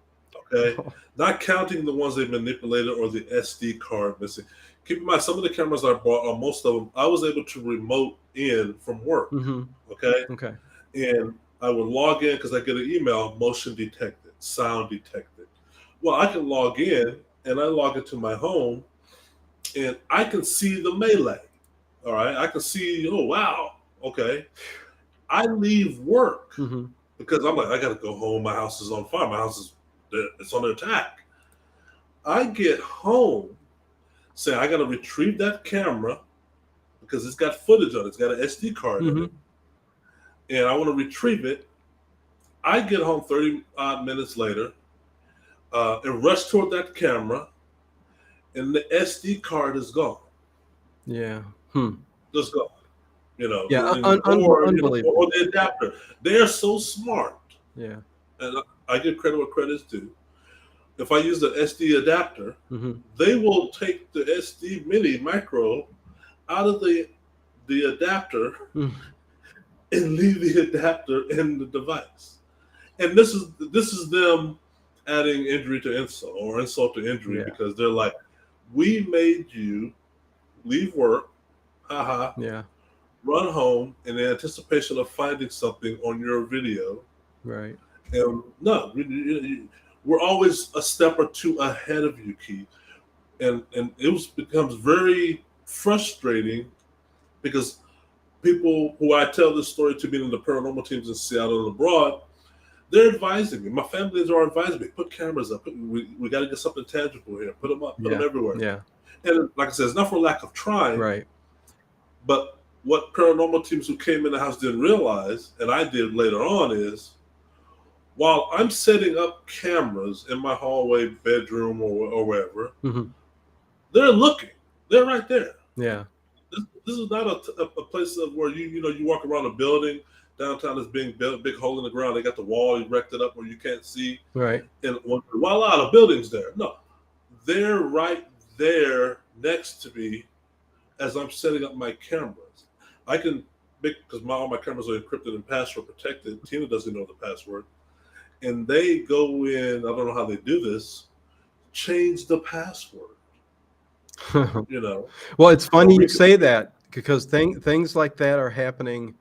[SPEAKER 2] Okay, not counting the ones they manipulated or the SD card missing. Keep in mind, some of the cameras I bought, or most of them, I was able to remote in from work.
[SPEAKER 1] Mm-hmm.
[SPEAKER 2] Okay. And I would log in because I get an email, motion detected, sound detected. Well, I can log in and I log into my home and I can see the melee. All right. I can see, oh, wow. Okay. I leave work because I'm like, I got to go home. My house is on fire. My house is it's under attack. I get home, say I got to retrieve that camera because it's got footage on it. It's got an SD card in it, and I want to retrieve it. I get home 30 odd minutes later and rush toward that camera, and the SD card is gone.
[SPEAKER 1] Yeah,
[SPEAKER 2] just gone. You know,
[SPEAKER 1] yeah,
[SPEAKER 2] unbelievable. Or the adapter. They are so smart.
[SPEAKER 1] Yeah,
[SPEAKER 2] and I give credit where credit's due. If I use the SD adapter, they will take the SD mini micro out of the adapter and leave the adapter in the device. And this is them adding injury to insult or insult to injury because they're like, we made you leave work, run home in anticipation of finding something on your video.
[SPEAKER 1] Right.
[SPEAKER 2] And no, we're always a step or two ahead of you, Keith. And becomes very frustrating because people who I tell this story to, being in the paranormal teams in Seattle and abroad, they're advising me. My families are advising me, put cameras up. We got to get something tangible here. Put them up. Put them everywhere.
[SPEAKER 1] Yeah.
[SPEAKER 2] And like I said, it's not for lack of trying.
[SPEAKER 1] Right.
[SPEAKER 2] But what paranormal teams who came in the house didn't realize, and I did later on, is while I'm setting up cameras in my hallway, bedroom, or wherever, they're looking. They're right there.
[SPEAKER 1] Yeah.
[SPEAKER 2] This is not a place where you walk around a building downtown is being built, big hole in the ground. They got the wall erected up where you can't see.
[SPEAKER 1] Right.
[SPEAKER 2] And voila, the building's there. No, they're right there next to me as I'm setting up my cameras. I can because all my cameras are encrypted and password protected. Tina doesn't know the password. And they go in, I don't know how they do this, change the password.
[SPEAKER 1] Well, it's funny you say that because things like that are happening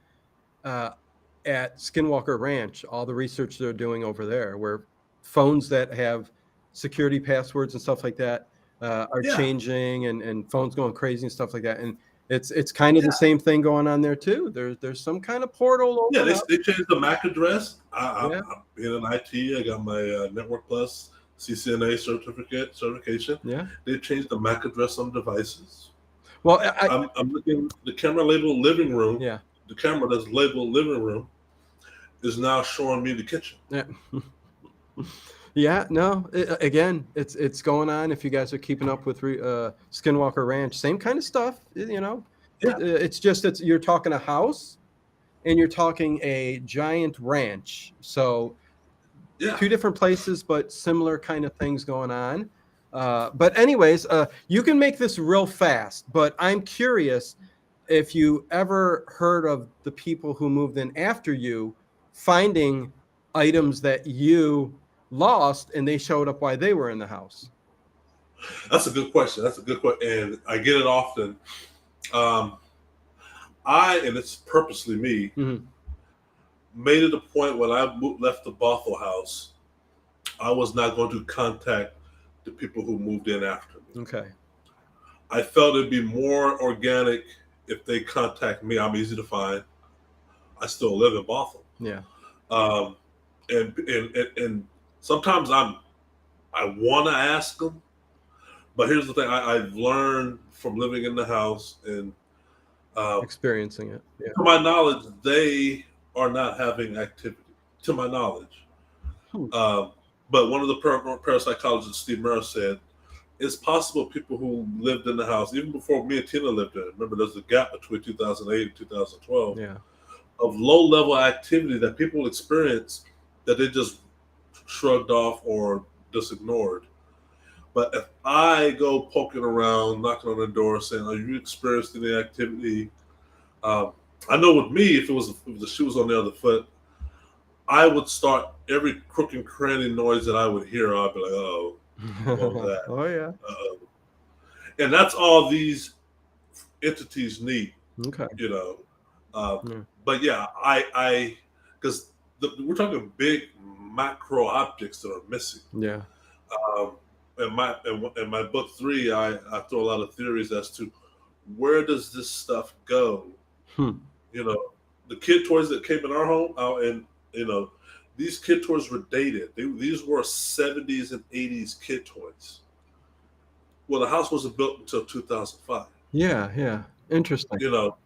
[SPEAKER 1] at Skinwalker Ranch. All the research they're doing over there, where phones that have security passwords and stuff like that are changing, and phones going crazy and stuff like that. And it's kind of the same thing going on there too. There's some kind of portal.
[SPEAKER 2] They changed the MAC address. I'm being in IT. I got my Network Plus CCNA certification. Yeah, they changed the MAC address on devices.
[SPEAKER 1] Well,
[SPEAKER 2] I'm looking. The camera labeled living room.
[SPEAKER 1] Yeah,
[SPEAKER 2] the camera that's labeled living room is now showing me the kitchen.
[SPEAKER 1] Yeah. Yeah, no. It's going on. If you guys are keeping up with Skinwalker Ranch, same kind of stuff. Yeah. It's you're talking a house, and you're talking a giant ranch. So, two different places, but similar kind of things going on. But anyways, you can make this real fast. But I'm curious if you ever heard of the people who moved in after you finding items that you lost and they showed up while they were in the house.
[SPEAKER 2] That's a good question. That's a good question, and I get it often. Um, and it's purposely me, made it a point when I left the Bothell house, I was not going to contact the people who moved in after me.
[SPEAKER 1] Okay.
[SPEAKER 2] I felt it'd be more organic if they contact me. I'm easy to find. I still live in Bothell.
[SPEAKER 1] Yeah.
[SPEAKER 2] And sometimes I want to ask them, but here's the thing: I've learned from living in the house and
[SPEAKER 1] experiencing it. Yeah.
[SPEAKER 2] To my knowledge, they are not having activity. To my knowledge, but one of the parapsychologists, Steve Merrill, said it's possible people who lived in the house even before me and Tina lived there. Remember, there's a gap between 2008 and 2012 of low-level activity that people experience that they just shrugged off or just ignored. But if I go poking around, knocking on the door, saying, "Are you experiencing any activity?" I know with me, if the shoe was on the other foot, I would start every crook and cranny noise that I would hear. I'd be like, "Oh, what was that?"
[SPEAKER 1] Oh yeah.
[SPEAKER 2] And that's all these entities need.
[SPEAKER 1] Okay.
[SPEAKER 2] You know. But yeah, I because we're talking big macro objects that are missing.
[SPEAKER 1] Yeah.
[SPEAKER 2] In my book 3, I throw a lot of theories as to where does this stuff go. You know, the kid toys that came in our home, and you know, these kid toys were dated. These were 70s and 80s kid toys. Well, the house wasn't built until 2005.
[SPEAKER 1] Yeah. Interesting.
[SPEAKER 2] You know,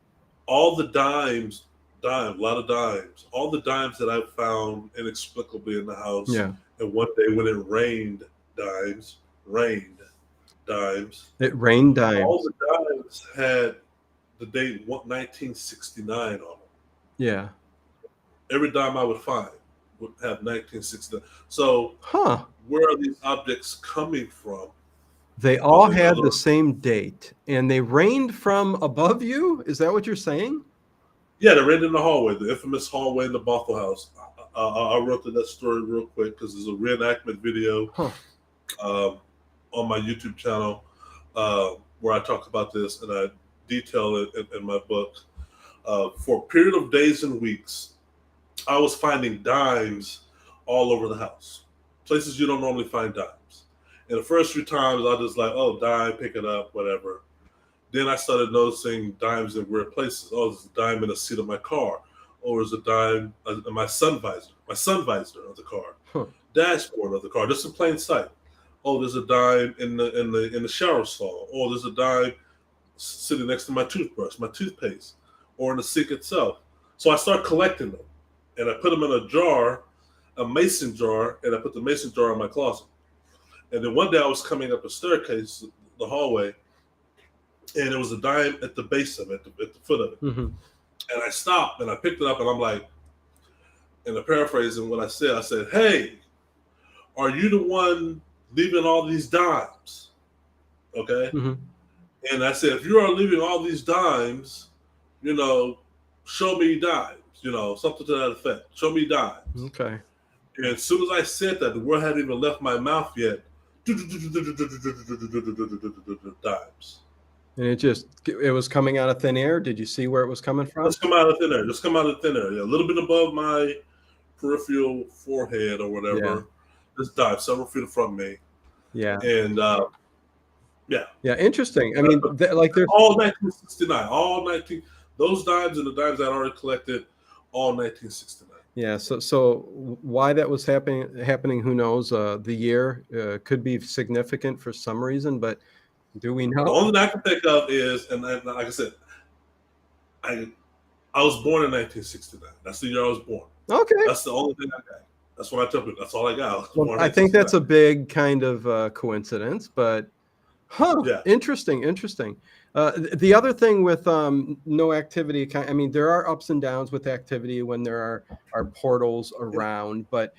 [SPEAKER 2] all the dimes, a lot of dimes, all the dimes that I found inexplicably in the house.
[SPEAKER 1] Yeah.
[SPEAKER 2] And one day when it rained dimes.
[SPEAKER 1] It rained dimes.
[SPEAKER 2] All the dimes had the date 1969 on them.
[SPEAKER 1] Yeah.
[SPEAKER 2] Every dime I would find would have 1969. So, where are these objects coming from?
[SPEAKER 1] They all had the same date, and they rained from above you? Is that what you're saying?
[SPEAKER 2] Yeah, they rained in the hallway, the infamous hallway in the Bothell house. I wrote through that story real quick because there's a reenactment video on my YouTube channel where I talk about this, and I detail it in my book. For a period of days and weeks, I was finding dimes all over the house, places you don't normally find dimes. And the first few times, I was just like, "Oh, dime, pick it up, whatever." Then I started noticing dimes in weird places. Oh, there's a dime in the seat of my car. Or there's a dime in my sun visor of the car, dashboard of the car, just in plain sight. Oh, there's a dime in the shower stall. Oh, there's a dime sitting next to my toothbrush, my toothpaste, or in the sink itself. So I start collecting them, and I put them in a jar, a mason jar, and I put the mason jar in my closet. And then one day I was coming up a staircase, the hallway, and there was a dime at the base of it, at the foot of it. And I stopped and I picked it up, and I'm like, and paraphrasing what I said, "Hey, are you the one leaving all these dimes?" Okay. And I said, "If you are leaving all these dimes, you know, show me dimes, you know, something to that effect. Show me dimes."
[SPEAKER 1] Okay.
[SPEAKER 2] And as soon as I said that, the word hadn't even left my mouth yet. Dimes.
[SPEAKER 1] And it was coming out of thin air. Did you see where it was coming from?
[SPEAKER 2] Just come out of thin air. Yeah, a little bit above my peripheral forehead or whatever.
[SPEAKER 1] Yeah.
[SPEAKER 2] Just dive several feet from me.
[SPEAKER 1] Yeah.
[SPEAKER 2] And
[SPEAKER 1] yeah, interesting. I mean, like there's
[SPEAKER 2] all 1969, those dimes and the dimes I already collected, all 1969.
[SPEAKER 1] Yeah, so why that was happening, who knows? The year could be significant for some reason, but do we know?
[SPEAKER 2] The only thing I can think of is, and like I said, I was born in 1969. That's the year I was born.
[SPEAKER 1] Okay.
[SPEAKER 2] That's the only thing I got. That's what I tell people. That's all I got.
[SPEAKER 1] Well, I think that's a big kind of coincidence, but yeah. Interesting. The other thing with no activity, I mean, there are ups and downs with activity when there are portals around, but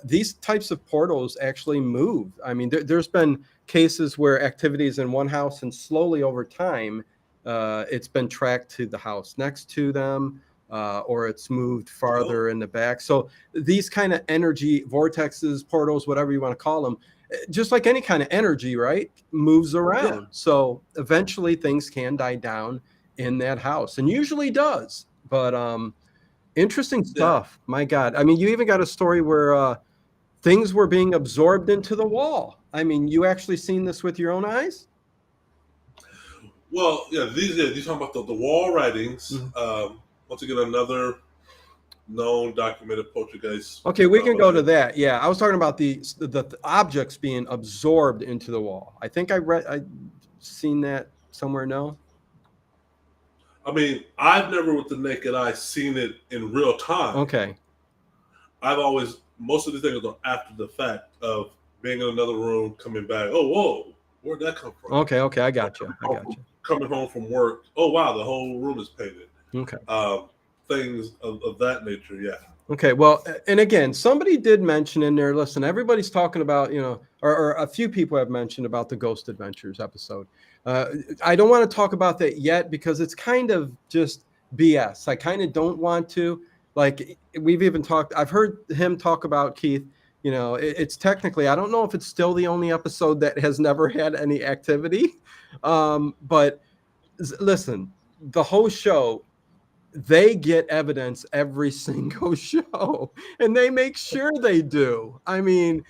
[SPEAKER 1] these types of portals actually move. I mean, there's been cases where activities in one house, and slowly over time, it's been tracked to the house next to them, or it's moved farther in the back. So these kind of energy vortexes, portals, whatever you want to call them, just like any kind of energy, right, moves around.
[SPEAKER 2] Yeah.
[SPEAKER 1] So eventually things can die down in that house, and usually does. But interesting
[SPEAKER 2] Yeah.
[SPEAKER 1] stuff. My God. I mean, you even got a story where things were being absorbed into the wall. I mean, you actually seen this with your own eyes?
[SPEAKER 2] Well, yeah, these talking about the wall writings.
[SPEAKER 1] Mhm.
[SPEAKER 2] Once again, another known documented poltergeist
[SPEAKER 1] Okay, we can go to
[SPEAKER 2] phenomenon.
[SPEAKER 1] that. Yeah, I was talking about the objects being absorbed into the wall. I think I seen that somewhere. No.
[SPEAKER 2] I mean, I've never with the naked eye seen it in real time.
[SPEAKER 1] Okay.
[SPEAKER 2] I've always, most of these things are after the fact of being in another room, coming back. Oh, whoa, where'd that come from?
[SPEAKER 1] Okay. I
[SPEAKER 2] Or
[SPEAKER 1] got you.
[SPEAKER 2] coming home from work. Oh, wow, the whole room is painted.
[SPEAKER 1] Okay.
[SPEAKER 2] Things of that nature, yeah.
[SPEAKER 1] Okay. Well, and again, somebody did mention in there. Listen, everybody's talking about, or a few people have mentioned about the Ghost Adventures episode. I don't want to talk about that yet because it's kind of just BS. I kind of don't want to. Like we've even talked. I've heard him talk about Keith. It's technically. I don't know if it's still the only episode that has never had any activity. But listen, the whole show, they get evidence every single show, and they make sure they do. I mean,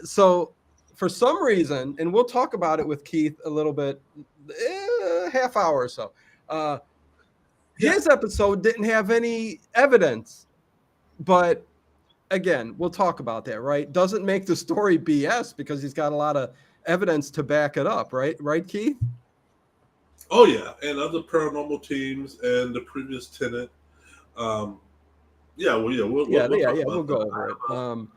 [SPEAKER 1] so for some reason, and we'll talk about it with Keith a little bit, half hour or so. His episode didn't have any evidence, but again, we'll talk about that, right? Doesn't make the story BS because he's got a lot of evidence to back it up, right? Right, Keith?
[SPEAKER 2] Oh yeah, and other paranormal teams and the previous tenant. We'll talk about
[SPEAKER 1] we'll
[SPEAKER 2] that.
[SPEAKER 1] go over it.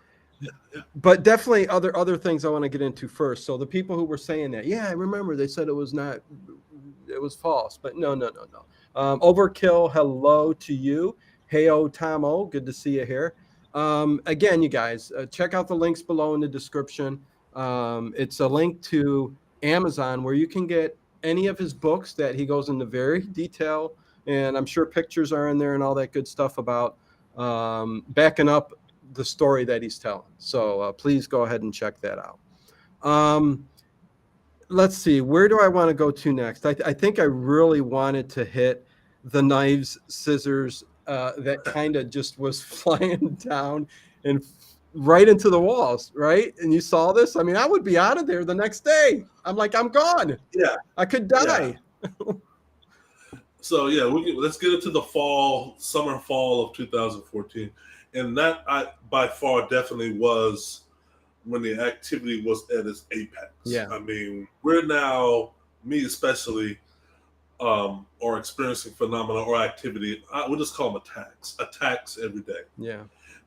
[SPEAKER 1] But definitely other things I want to get into first. So the people who were saying that, yeah, I remember they said it was false, but no. Overkill, hello to you. Heyo Tamo, good to see you here. Again, you guys, check out the links below in the description. It's a link to Amazon where you can get any of his books that he goes into very detail, and I'm sure pictures are in there and all that good stuff about backing up the story that he's telling. So please go ahead and check that out. Let's see, where do I want to go to next? I think I really wanted to hit the knives, scissors that kind of just was flying down and right into the walls, right? And you saw this? I mean, I would be out of there the next day. I'm like, I'm gone.
[SPEAKER 2] Yeah.
[SPEAKER 1] I could die.
[SPEAKER 2] Yeah. So yeah, let's get into the summer fall of 2014, and that by far definitely was when the activity was at its apex.
[SPEAKER 1] Yeah.
[SPEAKER 2] I mean, we're now, me especially, are experiencing phenomena or activity. We'll just call them attacks every day.
[SPEAKER 1] Yeah.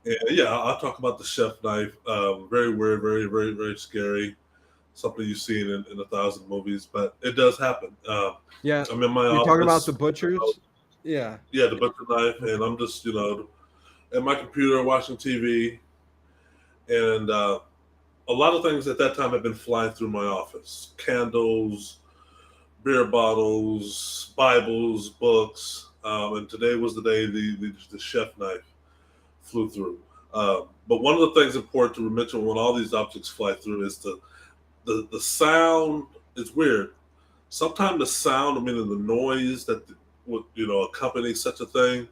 [SPEAKER 2] And yeah, I'll talk about the chef knife. Very weird, very, very, very scary. Something you've seen in 1,000 movies, but it does happen.
[SPEAKER 1] Yeah.
[SPEAKER 2] I'm in my office.
[SPEAKER 1] You're talking about the butchers? Yeah.
[SPEAKER 2] Yeah, the butcher knife. And I'm just, at my computer watching TV. And a lot of things at that time had been flying through my office. Candles, beer bottles, Bibles, books. And today was the day the chef knife flew through. But one of the things important to mention when all these objects fly through is the sound. Is weird. Sometimes the sound, meaning the noise that would accompany such a thing,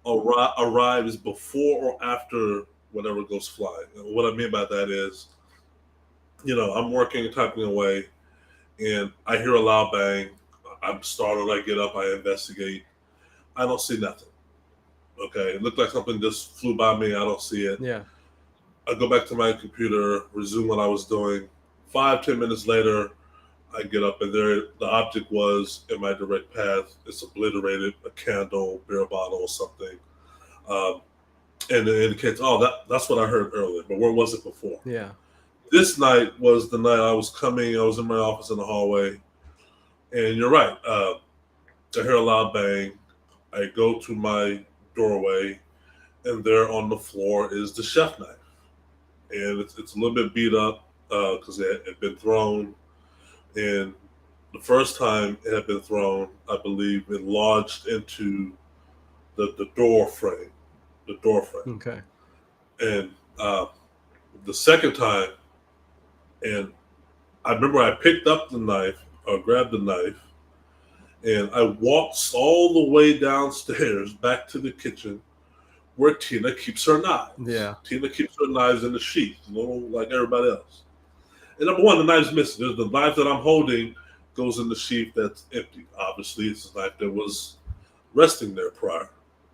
[SPEAKER 2] arrives before or after whatever goes flying. And what I mean by that is, I'm working and typing away, and I hear a loud bang. I'm startled. I get up. I investigate. I don't see nothing. Okay, it looked like something just flew by me. I don't see it.
[SPEAKER 1] Yeah.
[SPEAKER 2] I go back to my computer, resume what I was doing. 5-10 minutes later, I get up, and there the object was in my direct path. It's obliterated, a candle, beer bottle, or something. And it indicates, that's what I heard earlier, but where was it before?
[SPEAKER 1] Yeah.
[SPEAKER 2] This night was the night I was in my office in the hallway, and you're right. I hear a loud bang. I go to my doorway, and there on the floor is the chef knife. And it's a little bit beat up because it had been thrown. And the first time it had been thrown, I believe it lodged into the door frame.
[SPEAKER 1] Okay.
[SPEAKER 2] And the second time And I remember I picked up the knife or grabbed the knife, and I walked all the way downstairs back to the kitchen where Tina keeps her knives.
[SPEAKER 1] Yeah.
[SPEAKER 2] Tina keeps her knives in the sheath, like everybody else. And number one, the knife's missing. There's the knife that I'm holding goes in the sheath that's empty. Obviously, it's a knife that was resting there prior.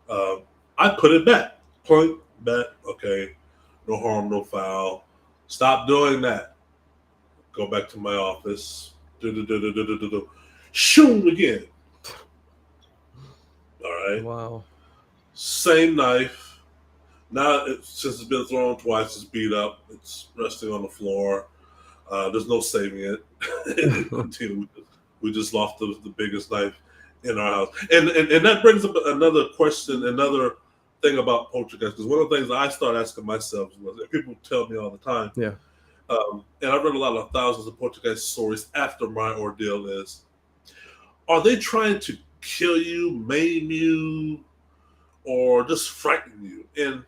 [SPEAKER 2] I put it back. Point back. Okay. No harm, no foul. Stop doing that. Go back to my office. Shoom again. All right.
[SPEAKER 1] Wow.
[SPEAKER 2] Same knife. Now, since it's been thrown twice, it's beat up. It's resting on the floor. There's no saving it. We just lost the biggest knife in our house. And that brings up another question, another thing about poltergeist. Because one of the things I start asking myself was, and people tell me all the time,
[SPEAKER 1] Yeah.
[SPEAKER 2] and I've read a lot of thousands of poltergeist stories after my ordeal is, are they trying to kill you, maim you, or just frighten you? And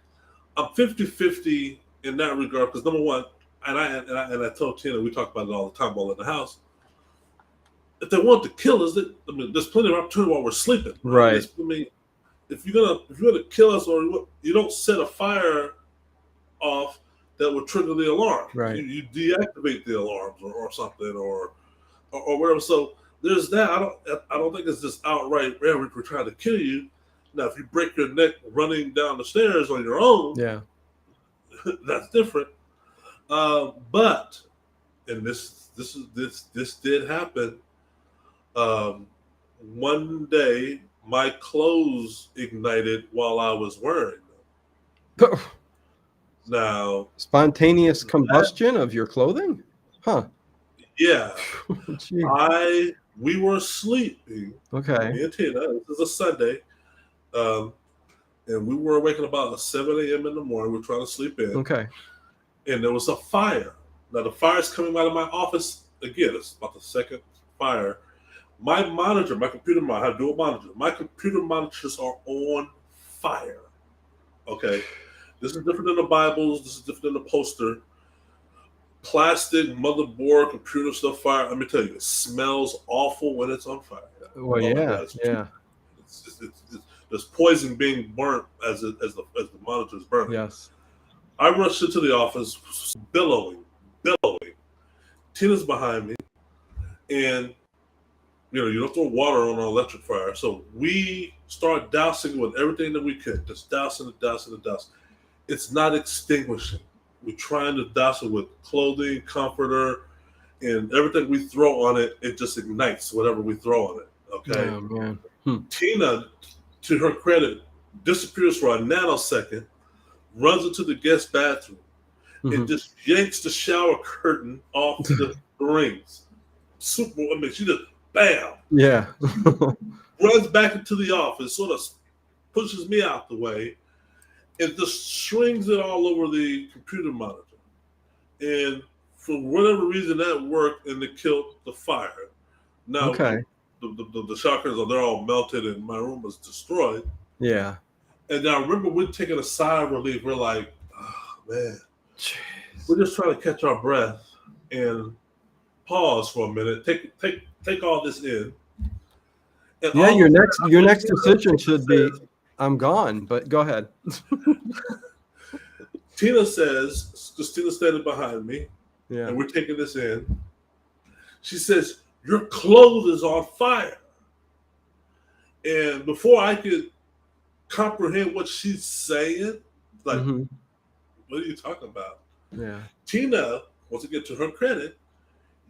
[SPEAKER 2] I'm 50-50 in that regard, because number one, and I told Tina, we talk about it all the time while in the house, if they want to kill us, there's plenty of opportunity while we're sleeping.
[SPEAKER 1] Right.
[SPEAKER 2] I mean, if you're gonna kill us, or you don't set a fire off that would trigger the alarm.
[SPEAKER 1] Right.
[SPEAKER 2] You deactivate the alarms or something or whatever. So there's that. I don't think it's just outright, yeah, we're trying to kill you. Now, if you break your neck running down the stairs on your own,
[SPEAKER 1] yeah,
[SPEAKER 2] that's different. But and this did happen. One day, my clothes ignited while I was wearing them. Now,
[SPEAKER 1] spontaneous combustion of your clothing? Huh.
[SPEAKER 2] Yeah. We were sleeping.
[SPEAKER 1] Okay.
[SPEAKER 2] Me and Tina, this is a Sunday. And we were waking about 7 a.m. in the morning. We were trying to sleep in.
[SPEAKER 1] Okay.
[SPEAKER 2] And there was a fire. Now, the fire's coming out of my office. Again, it's about the second fire. My monitor, my computer monitor, I have dual monitor. My computer monitors are on fire. Okay. This is different than the Bibles. This is different than the poster. Plastic, motherboard, computer stuff fire. Let me tell you, it smells awful when it's on fire.
[SPEAKER 1] Well, yeah.
[SPEAKER 2] There's poison being burnt as the monitor's burning.
[SPEAKER 1] Yes.
[SPEAKER 2] I rushed into the office, billowing. Tina's behind me, and you don't throw water on an electric fire, so we start dousing with everything that we could, just dousing it. It's not extinguishing. We're trying to douse it with clothing, comforter, and everything we throw on it. It just ignites whatever we throw on it. Okay.
[SPEAKER 1] Oh, man.
[SPEAKER 2] Tina, to her credit, disappears for a nanosecond, runs into the guest bathroom, and just yanks the shower curtain off the rings. She just bam.
[SPEAKER 1] Yeah.
[SPEAKER 2] Runs back into the office, sort of pushes me out the way, and just strings it all over the computer monitor. And for whatever reason, that worked, and it killed the fire. Now, the shower curtains, they're all melted, and my room was destroyed.
[SPEAKER 1] Yeah.
[SPEAKER 2] And I remember we're taking a sigh of relief. We're like, oh, man.
[SPEAKER 1] Jeez.
[SPEAKER 2] We're just trying to catch our breath and pause for a minute. Take all this in. And
[SPEAKER 1] yeah, your next decision should be, I'm gone. But go ahead.
[SPEAKER 2] Tina says, because Tina's standing behind me,
[SPEAKER 1] yeah,
[SPEAKER 2] and we're taking this in. She says, "Your clothes is on fire." And before I could comprehend what she's saying, like, what are you talking about?
[SPEAKER 1] Yeah.
[SPEAKER 2] Tina, once again, to her credit,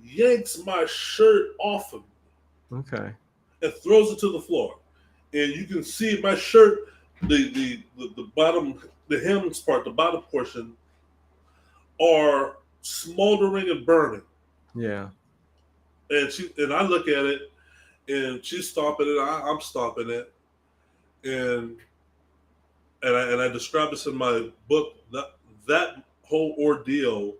[SPEAKER 2] yanks my shirt off of me.
[SPEAKER 1] Okay.
[SPEAKER 2] And throws it to the floor. And you can see my shirt, the bottom, the hems part, the bottom portion, are smoldering and burning.
[SPEAKER 1] Yeah.
[SPEAKER 2] And I look at it, and she's stomping it. I'm stomping it, and I describe this in my book. That whole ordeal.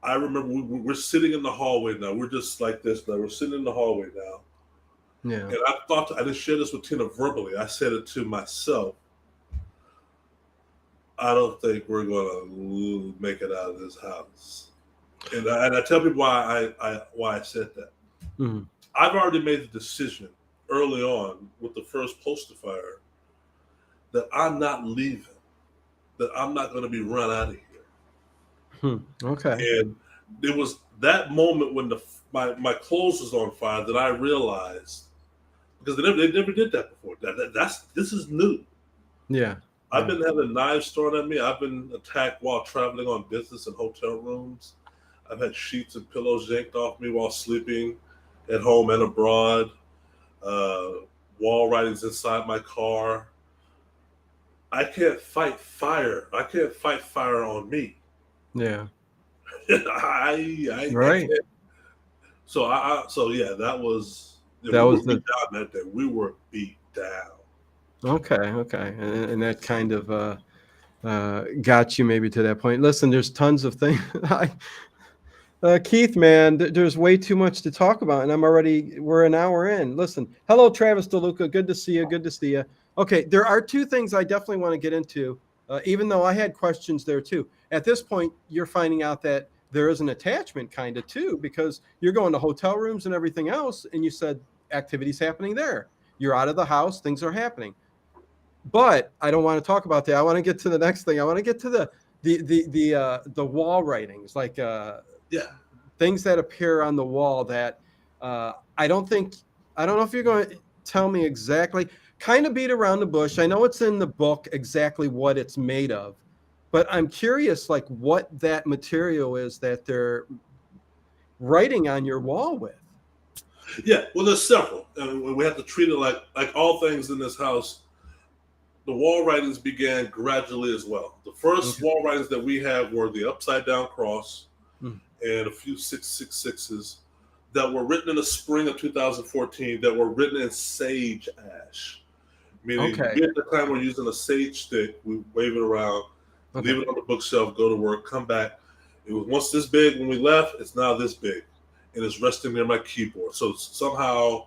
[SPEAKER 2] I remember we're sitting in the hallway now. We're just like this now. We're sitting in the hallway now.
[SPEAKER 1] Yeah.
[SPEAKER 2] And I didn't share this with Tina verbally. I said it to myself. I don't think we're going to make it out of this house. And I tell people why I said that.
[SPEAKER 1] Mhm.
[SPEAKER 2] I've already made the decision early on with the first poster fire that I'm not leaving, that I'm not going to be run out of here.
[SPEAKER 1] Okay.
[SPEAKER 2] And it was that moment when my clothes was on fire that I realized, because they never did that before. This is new.
[SPEAKER 1] Yeah.
[SPEAKER 2] I've been having knives thrown at me. I've been attacked while traveling on business in hotel rooms. I've had sheets and pillows yanked off me while sleeping at home and abroad. Wall writings inside my car. I can't fight fire. I can't fight fire on me.
[SPEAKER 1] Yeah.
[SPEAKER 2] I
[SPEAKER 1] Right.
[SPEAKER 2] can't. So yeah, that was
[SPEAKER 1] That
[SPEAKER 2] we
[SPEAKER 1] was
[SPEAKER 2] were beat down that day. We were beat down.
[SPEAKER 1] okay, and that kind of got you maybe to that point. Listen, there's tons of things. Keith, man, there's way too much to talk about, and we're an hour in. Listen, hello, Travis DeLuca. Good to see you. Good to see you. Okay, there are two things I definitely want to get into, even though I had questions there too. At this point, you're finding out that there is an attachment kind of too, because you're going to hotel rooms and everything else, and you said activities happening there. You're out of the house, things are happening. But I don't want to talk about that. I want to get to the next thing. I want to get to the wall writings, like
[SPEAKER 2] Yeah.
[SPEAKER 1] things that appear on the wall that I don't know if you're going to tell me exactly. Kind of beat around the bush. I know it's in the book exactly what it's made of, but I'm curious, like what that material is that they're writing on your wall with.
[SPEAKER 2] Yeah, well, there's several, and we have to treat it like all things in this house. The wall writings began gradually as well. The first
[SPEAKER 1] Okay.
[SPEAKER 2] wall writings that we have were the upside down cross
[SPEAKER 1] Hmm.
[SPEAKER 2] and a few 666s that were written in the spring of 2014 that were written in sage ash. Meaning,
[SPEAKER 1] Okay.
[SPEAKER 2] we at the time were using a sage stick. We wave it around,
[SPEAKER 1] Okay.
[SPEAKER 2] leave it on the bookshelf, go to work, come back. It was once this big when we left. It's now this big, and it's resting near my keyboard. So somehow,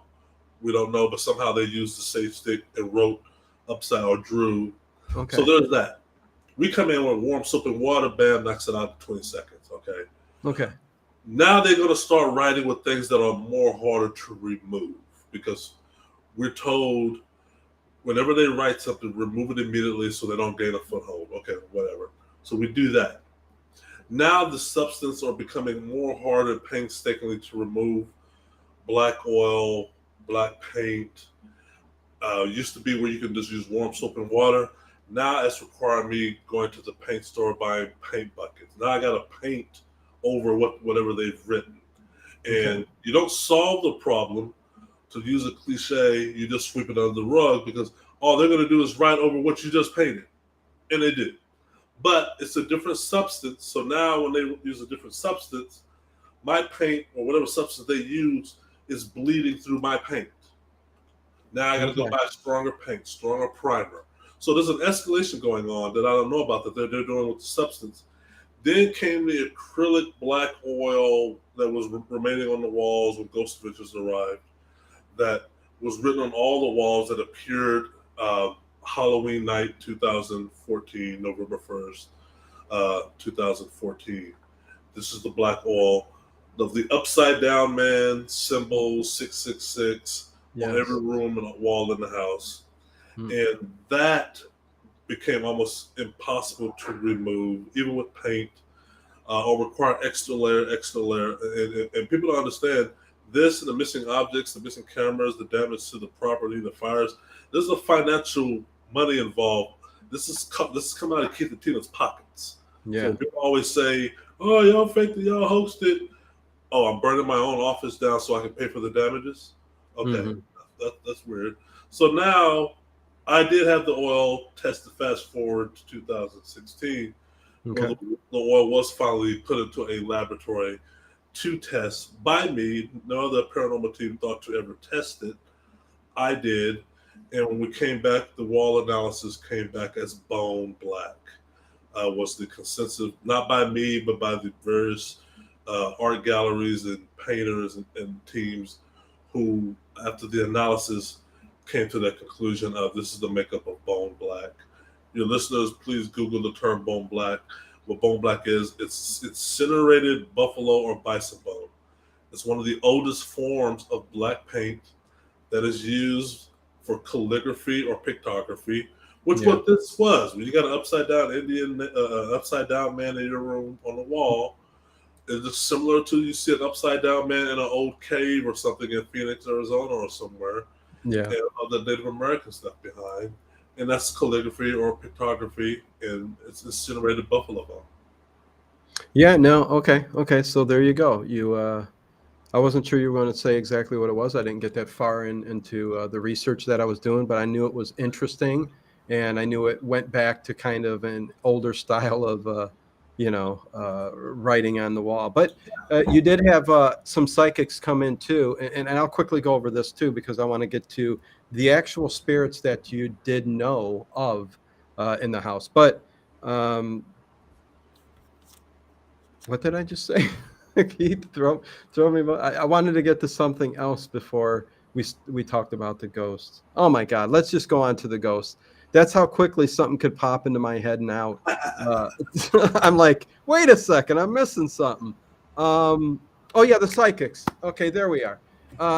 [SPEAKER 2] we don't know, but somehow they used the sage stick and wrote upside or drew.
[SPEAKER 1] Okay.
[SPEAKER 2] So there's that. We come in with warm soap and water, bam, knocks it out in 20 seconds. Okay.
[SPEAKER 1] Okay.
[SPEAKER 2] Now they're going to start writing with things that are more harder to remove because we're told whenever they write something, remove it immediately so they don't gain a foothold. Okay, whatever. So we do that. Now the substance are becoming more hard and painstakingly to remove. Black oil, black paint. Used to be where you can just use warm soap and water. Now it's requiring me going to the paint store buying paint buckets. Now I got to paint over whatever they've written. And you don't solve the problem. To use a cliche, you just sweep it under the rug because all they're going to do is write over what you just painted. And they do. But it's a different substance. So now when they use a different substance, my paint or whatever substance they use is bleeding through my paint. Now I got to go buy stronger paint, stronger primer. So there's an escalation going on that I don't know about that they're doing with the substance. Then came the acrylic black oil that was remaining on the walls when Ghost Adventures arrived. That was written on all the walls that appeared Halloween night 2014, November 1st, 2014. This is the black oil of the upside down man symbol 666 on every room and wall in the house. And that became almost impossible to remove, even with paint, or require extra layer. And people don't understand this and the missing objects, the missing cameras, the damage to the property, the fires. There's a financial money involved. This is coming out of Keith and Tina's pockets.
[SPEAKER 1] Yeah.
[SPEAKER 2] So people always say, "Oh, y'all faked it, y'all hoaxed it." Oh, I'm burning my own office down so I can pay for the damages. Okay, that's weird. So now I did have the oil tested. Fast forward to 2016, where the oil was finally put into a laboratory to test by me. No other paranormal team thought to ever test it. I did. And when we came back, the wall analysis came back as bone black. Was the consensus, not by me, but by the various art galleries and painters and teams who, after the analysis, came to that conclusion of this is the makeup of bone black. Your listeners, please Google the term bone black. what bone black is. It's incinerated buffalo or bison bone. It's one of the oldest forms of black paint that is used for calligraphy or pictography, which
[SPEAKER 1] Yeah.
[SPEAKER 2] what this was. When you got an upside down Indian, upside down man in your room on the wall, it's similar to you see an upside down man in an old cave or something in Phoenix, Arizona, or somewhere,
[SPEAKER 1] Yeah.
[SPEAKER 2] and all the Native American stuff behind, and that's calligraphy or pictography, and it's incinerated buffalo bone.
[SPEAKER 1] Yeah. No. Okay. Okay. So there you go. I wasn't sure you were going to say exactly what it was. I didn't get that far into the research that I was doing, but I knew it was interesting, and I knew it went back to kind of an older style of, writing on the wall. But you did have some psychics come in too, and I'll quickly go over this too because I want to get to the actual spirits that you did know of in the house. But what did I just say? Keith, throw me. I wanted to get to something else before we talked about the ghosts. Oh my God, let's just go on to the ghosts. That's how quickly something could pop into my head and out. I'm like, wait a second, I'm missing something. Oh yeah, the psychics. Okay, there we are.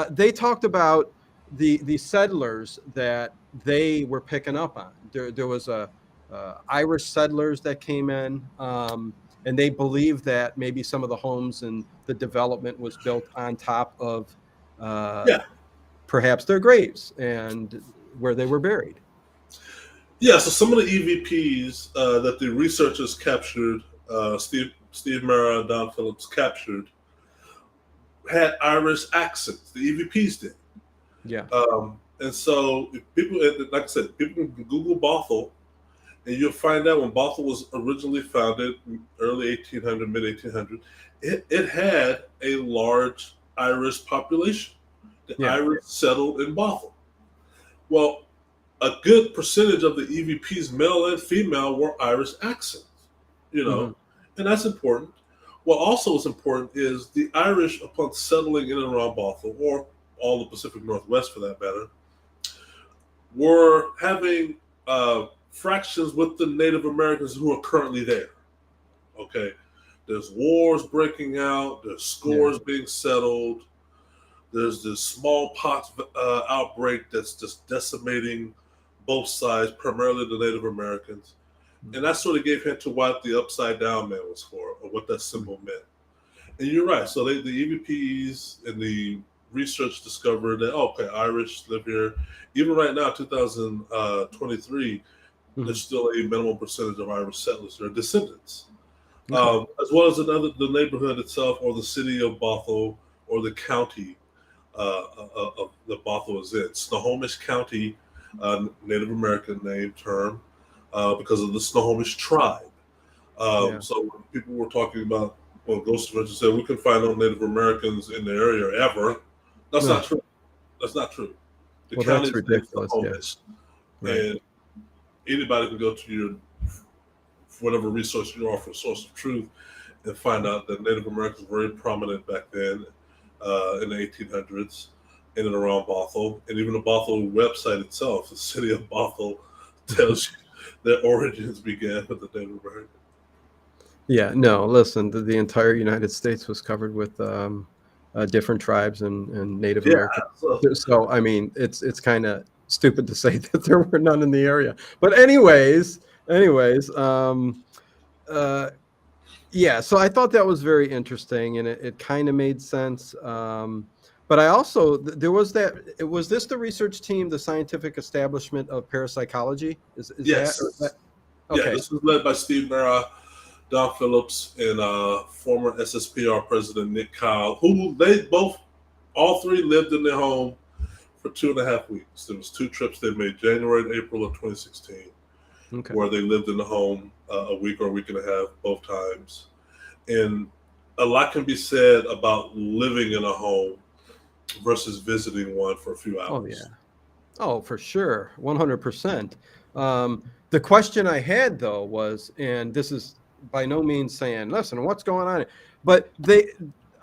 [SPEAKER 1] They talked about the settlers that they were picking up on. There was a Irish settlers that came in. And they believe that maybe some of the homes and the development was built on top of
[SPEAKER 2] Yeah,
[SPEAKER 1] perhaps their graves and where they were buried.
[SPEAKER 2] yeah. So some of the EVPs that the researchers captured, Steve Mara and Don Phillips captured, had Irish accents. The EVPs did.
[SPEAKER 1] Yeah.
[SPEAKER 2] And so if people, like I said, people can Google Bothell, and you'll find out when Bothell was originally founded, early 1800, mid 1800, it had a large Irish population. The
[SPEAKER 1] Yeah.
[SPEAKER 2] Irish settled in Bothell. Well, a good percentage of the EVPs, male and female, were Irish accents,
[SPEAKER 1] Mhm.
[SPEAKER 2] and that's important. What also is important is the Irish, upon settling in and around Bothell, or all the Pacific Northwest for that matter, were having fractions with the Native Americans who are currently there. Okay, there's wars breaking out, there's scores being settled, there's this smallpox outbreak that's just decimating both sides, primarily the Native Americans. And that sort of gave hint to what the upside down man was for, or what that symbol meant. And you're right. So the EVPs and the research discovered that, okay, Irish live here. Even right now, 2023, there's still a minimal percentage of Irish settlers or descendants. As well as the neighborhood itself, or the city of Bothell, or the county of the Bothell is in. Snohomish County, Native American name term, because of the Snohomish tribe. So when people were talking about, well, Ghost Adventure said we can find no Native Americans in the area ever. That's not true. That's not true. The county is
[SPEAKER 1] ridiculous.
[SPEAKER 2] Snohomish, and anybody can go to your whatever resource you are for source of truth and find out that Native Americans were very prominent back then in the 1800s in and around Bothell. And even the Bothell website itself, the city of Bothell, tells you their origins began with the Native Americans.
[SPEAKER 1] Yeah, no, listen, the entire United States was covered with different tribes and Native Americans. So, I mean, it's kind of stupid to say that there were none in the area. But anyways, yeah, so I thought that was very interesting, and it kind of made sense. But I also, there was was this the research team, the scientific establishment of parapsychology?
[SPEAKER 2] Yes.
[SPEAKER 1] That? Okay.
[SPEAKER 2] Yeah, this was led by Steve Mara, Don Phillips, and former SSPR president Nick Kyle, who all three lived in their home for 2.5 weeks. There was 2 trips they made, January and April of 2016, where they lived in the home a week or a week and a half, both times. And a lot can be said about living in a home versus visiting one for a few hours.
[SPEAKER 1] Oh, yeah. Oh, for sure. 100%. The question I had, though, was, and this is by no means saying, listen, what's going on? But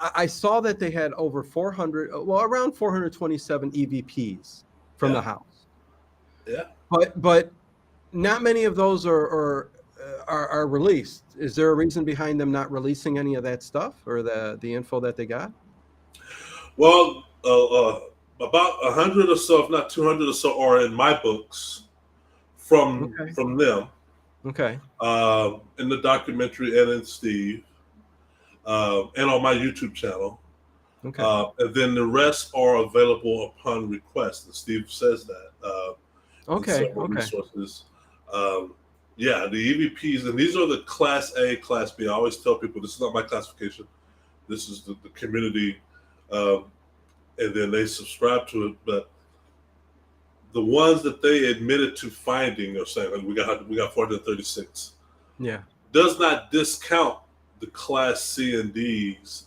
[SPEAKER 1] I saw that they had over 400, well, around 427 EVPs from the house.
[SPEAKER 2] Yeah.
[SPEAKER 1] But not many of those are are released. Is there a reason behind them not releasing any of that stuff or the info that they got?
[SPEAKER 2] Well, about 100 or so, if not 200 or so, are in my books from
[SPEAKER 1] Okay.
[SPEAKER 2] them,
[SPEAKER 1] Okay.
[SPEAKER 2] in the documentary and in Steve, and on my YouTube channel.
[SPEAKER 1] Okay.
[SPEAKER 2] And then the rest are available upon request. And Steve says that in
[SPEAKER 1] Okay.
[SPEAKER 2] several
[SPEAKER 1] Okay.
[SPEAKER 2] resources. Yeah, the EVPs, and these are the Class A, Class B. I always tell people this is not my classification. This is the community, and then they subscribe to it. But the ones that they admitted to finding, or saying like, we got 436,
[SPEAKER 1] Yeah.
[SPEAKER 2] does not discount the Class C and Ds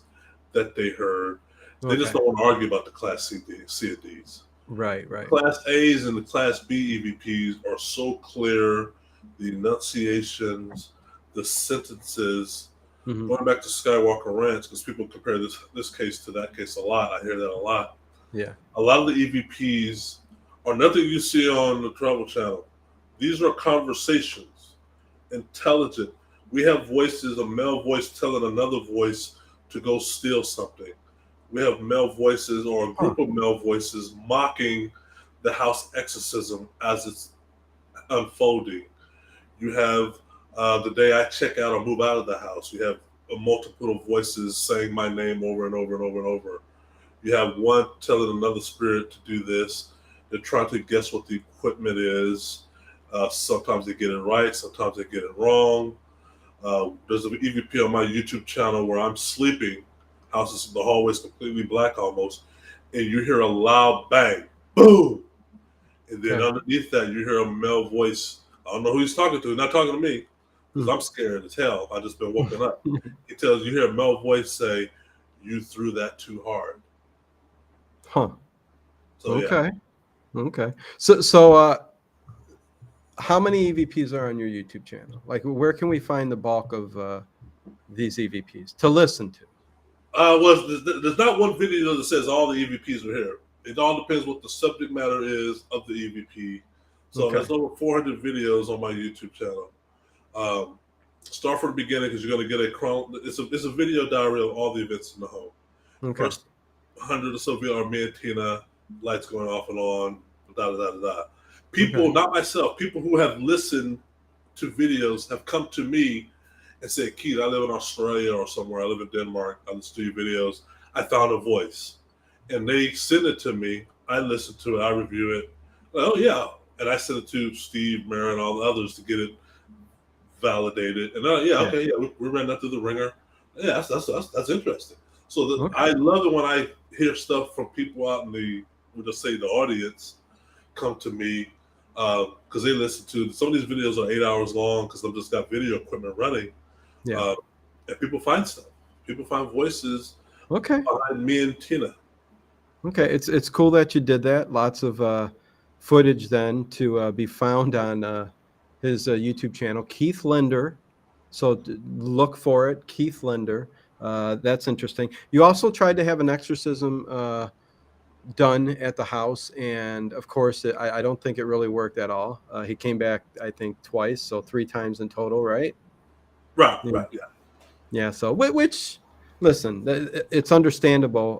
[SPEAKER 2] that they heard. They just
[SPEAKER 1] Okay.
[SPEAKER 2] don't want to argue about the Class C and Ds.
[SPEAKER 1] Right. Right.
[SPEAKER 2] Class A's and the Class B EVPs are so clear. The enunciations, the sentences.
[SPEAKER 1] Mhm.
[SPEAKER 2] Going back to Skywalker Ranch, because people compare this case to that case a lot. I hear that a lot.
[SPEAKER 1] Yeah.
[SPEAKER 2] A lot of the EVPs are nothing you see on the Travel Channel. These are conversations, intelligent. We have voices, a male voice telling another voice to go steal something. We have male voices or a group of male voices mocking the house exorcism as it's unfolding. You have the day I check out or move out of the house. You have a multiple of voices saying my name over and over and over and over. You have one telling another spirit to do this. They're trying to guess what the equipment is. Sometimes they get it right. Sometimes they get it wrong. There's an EVP on my YouTube channel where I'm sleeping. Houses, the hallway's completely black almost, and you hear a loud bang, boom, and then underneath that you hear a male voice. I don't know who he's talking to. He's not talking to me because I'm scared as hell. I just been woken up. He tells you hear a male voice say, "You threw that too hard."
[SPEAKER 1] Huh.
[SPEAKER 2] So,
[SPEAKER 1] okay. Yeah. Okay. So how many EVPs are on your YouTube channel? Like, where can we find the bulk of these EVPs to listen to?
[SPEAKER 2] Well, there's not one video that says all the EVPs are here. It all depends what the subject matter is of the EVP. So there's over 400 videos on my YouTube channel. Start from the beginning because you're going to get it's a video diary of all the events in the home.
[SPEAKER 1] Okay.
[SPEAKER 2] First 100 or so videos are me and Tina, lights going off and on, da da da da da. People, not myself, people who have listened to videos have come to me and said, Keith, I live in Australia or somewhere. I live in Denmark. I listen to your videos. I found a voice. And they send it to me. I listen to it. I review it. Oh, yeah. And I send it to Steve, Mara, and all the others to get it validated. And we ran that through the ringer. Yeah, that's interesting. So I love it when I hear stuff from people out in we'll just say the audience come to me because they listen to some of these videos are 8 hours long because I've just got video equipment running. Yeah. And people find stuff. People find voices behind me and Tina.
[SPEAKER 1] Okay, it's cool that you did that. Lots of footage then to be found on his YouTube channel, Keith Linder. So look for it, Keith Linder. That's interesting. You also tried to have an exorcism done at the house, and of course, I don't think it really worked at all. He came back, I think, twice, so 3 times in total, right?
[SPEAKER 2] Right, yeah.
[SPEAKER 1] Yeah, so which, listen, it's understandable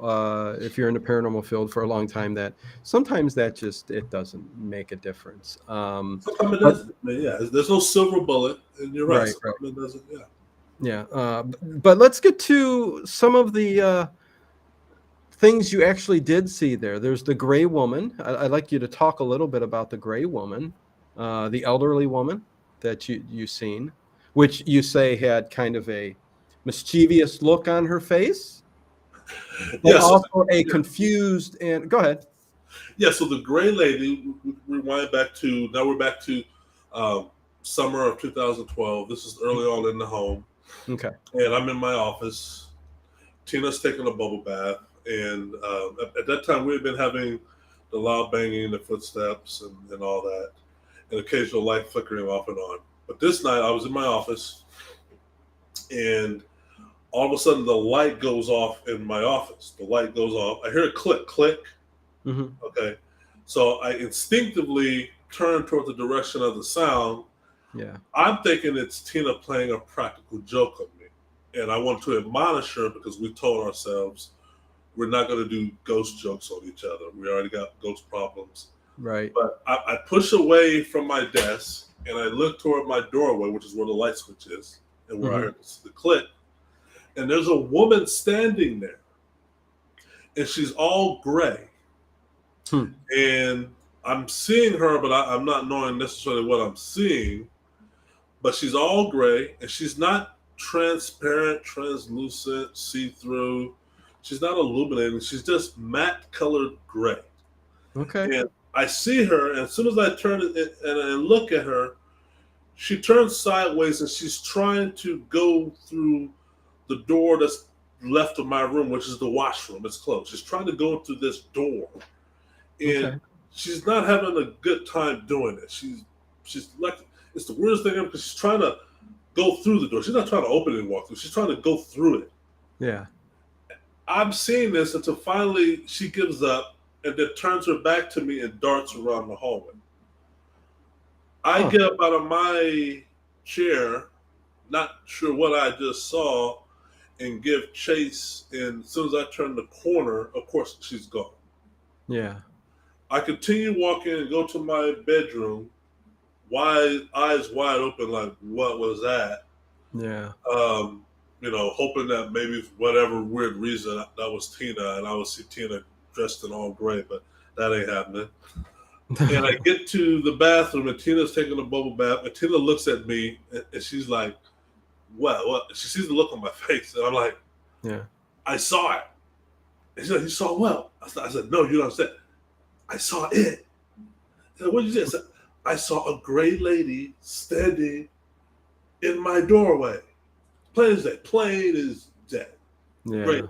[SPEAKER 1] if you're in the paranormal field for a long time that sometimes it doesn't make a difference.
[SPEAKER 2] Sometimes it doesn't. Yeah, there's no silver bullet, and you're right. Sometimes it doesn't, yeah.
[SPEAKER 1] Yeah, but let's get to some of the things you actually did see there. There's the gray woman. I'd like you to talk a little bit about the gray woman, the elderly woman that you seen, which you say had kind of a mischievous look on her face, but also a confused and go ahead.
[SPEAKER 2] Yeah, so the gray lady, rewind back to, now we're back to summer of 2012. This is early on in the home.
[SPEAKER 1] Okay.
[SPEAKER 2] And I'm in my office. Tina's taking a bubble bath. And at that time, we had been having the loud banging, the footsteps, and all that, and occasional light flickering off and on. But this night, I was in my office, and all of a sudden, the light goes off in my office. The light goes off. I hear a click. Mm-hmm. Okay. So I instinctively turn toward the direction of the sound.
[SPEAKER 1] Yeah.
[SPEAKER 2] I'm thinking it's Tina playing a practical joke on me. And I want to admonish her because we told ourselves we're not going to do ghost jokes on each other. We already got ghost problems.
[SPEAKER 1] Right.
[SPEAKER 2] But I push away from my desk and I look toward my doorway, which is where the light switch is, and where I heard the click. And there's a woman standing there. And she's all gray. And I'm seeing her, but I'm not knowing necessarily what I'm seeing. But she's all gray, and she's not transparent, translucent, see-through. She's not illuminating. She's just matte-colored gray.
[SPEAKER 1] Okay.
[SPEAKER 2] And I see her, and as soon as I turn and look at her, she turns sideways, and she's trying to go through the door that's left of my room, which is the washroom. It's closed. She's trying to go through this door, and she's not having a good time doing it. She's like, it's the weirdest thing ever because she's trying to go through the door. She's not trying to open it and walk through. She's trying to go through it.
[SPEAKER 1] Yeah.
[SPEAKER 2] I'm seeing this until finally she gives up and then turns her back to me and darts around the hallway. I get up out of my chair, not sure what I just saw, and give chase. And as soon as I turn the corner, of course, she's gone.
[SPEAKER 1] Yeah.
[SPEAKER 2] I continue walking and go to my bedroom, eyes wide open, like, what was that?
[SPEAKER 1] Yeah.
[SPEAKER 2] Hoping that maybe for whatever weird reason that was Tina, and I would see Tina dressed in all gray, but that ain't happening. And I get to the bathroom, and Tina's taking a bubble bath, and Tina looks at me, and she's like, what? She sees the look on my face, and I'm like,
[SPEAKER 1] yeah,
[SPEAKER 2] I saw it. And she's like, you saw what? I said, no, you don't understand. I saw it. And what did you say? I said, I saw a gray lady standing in my doorway. Plain as day. Plain as day.
[SPEAKER 1] Yeah.
[SPEAKER 2] Great.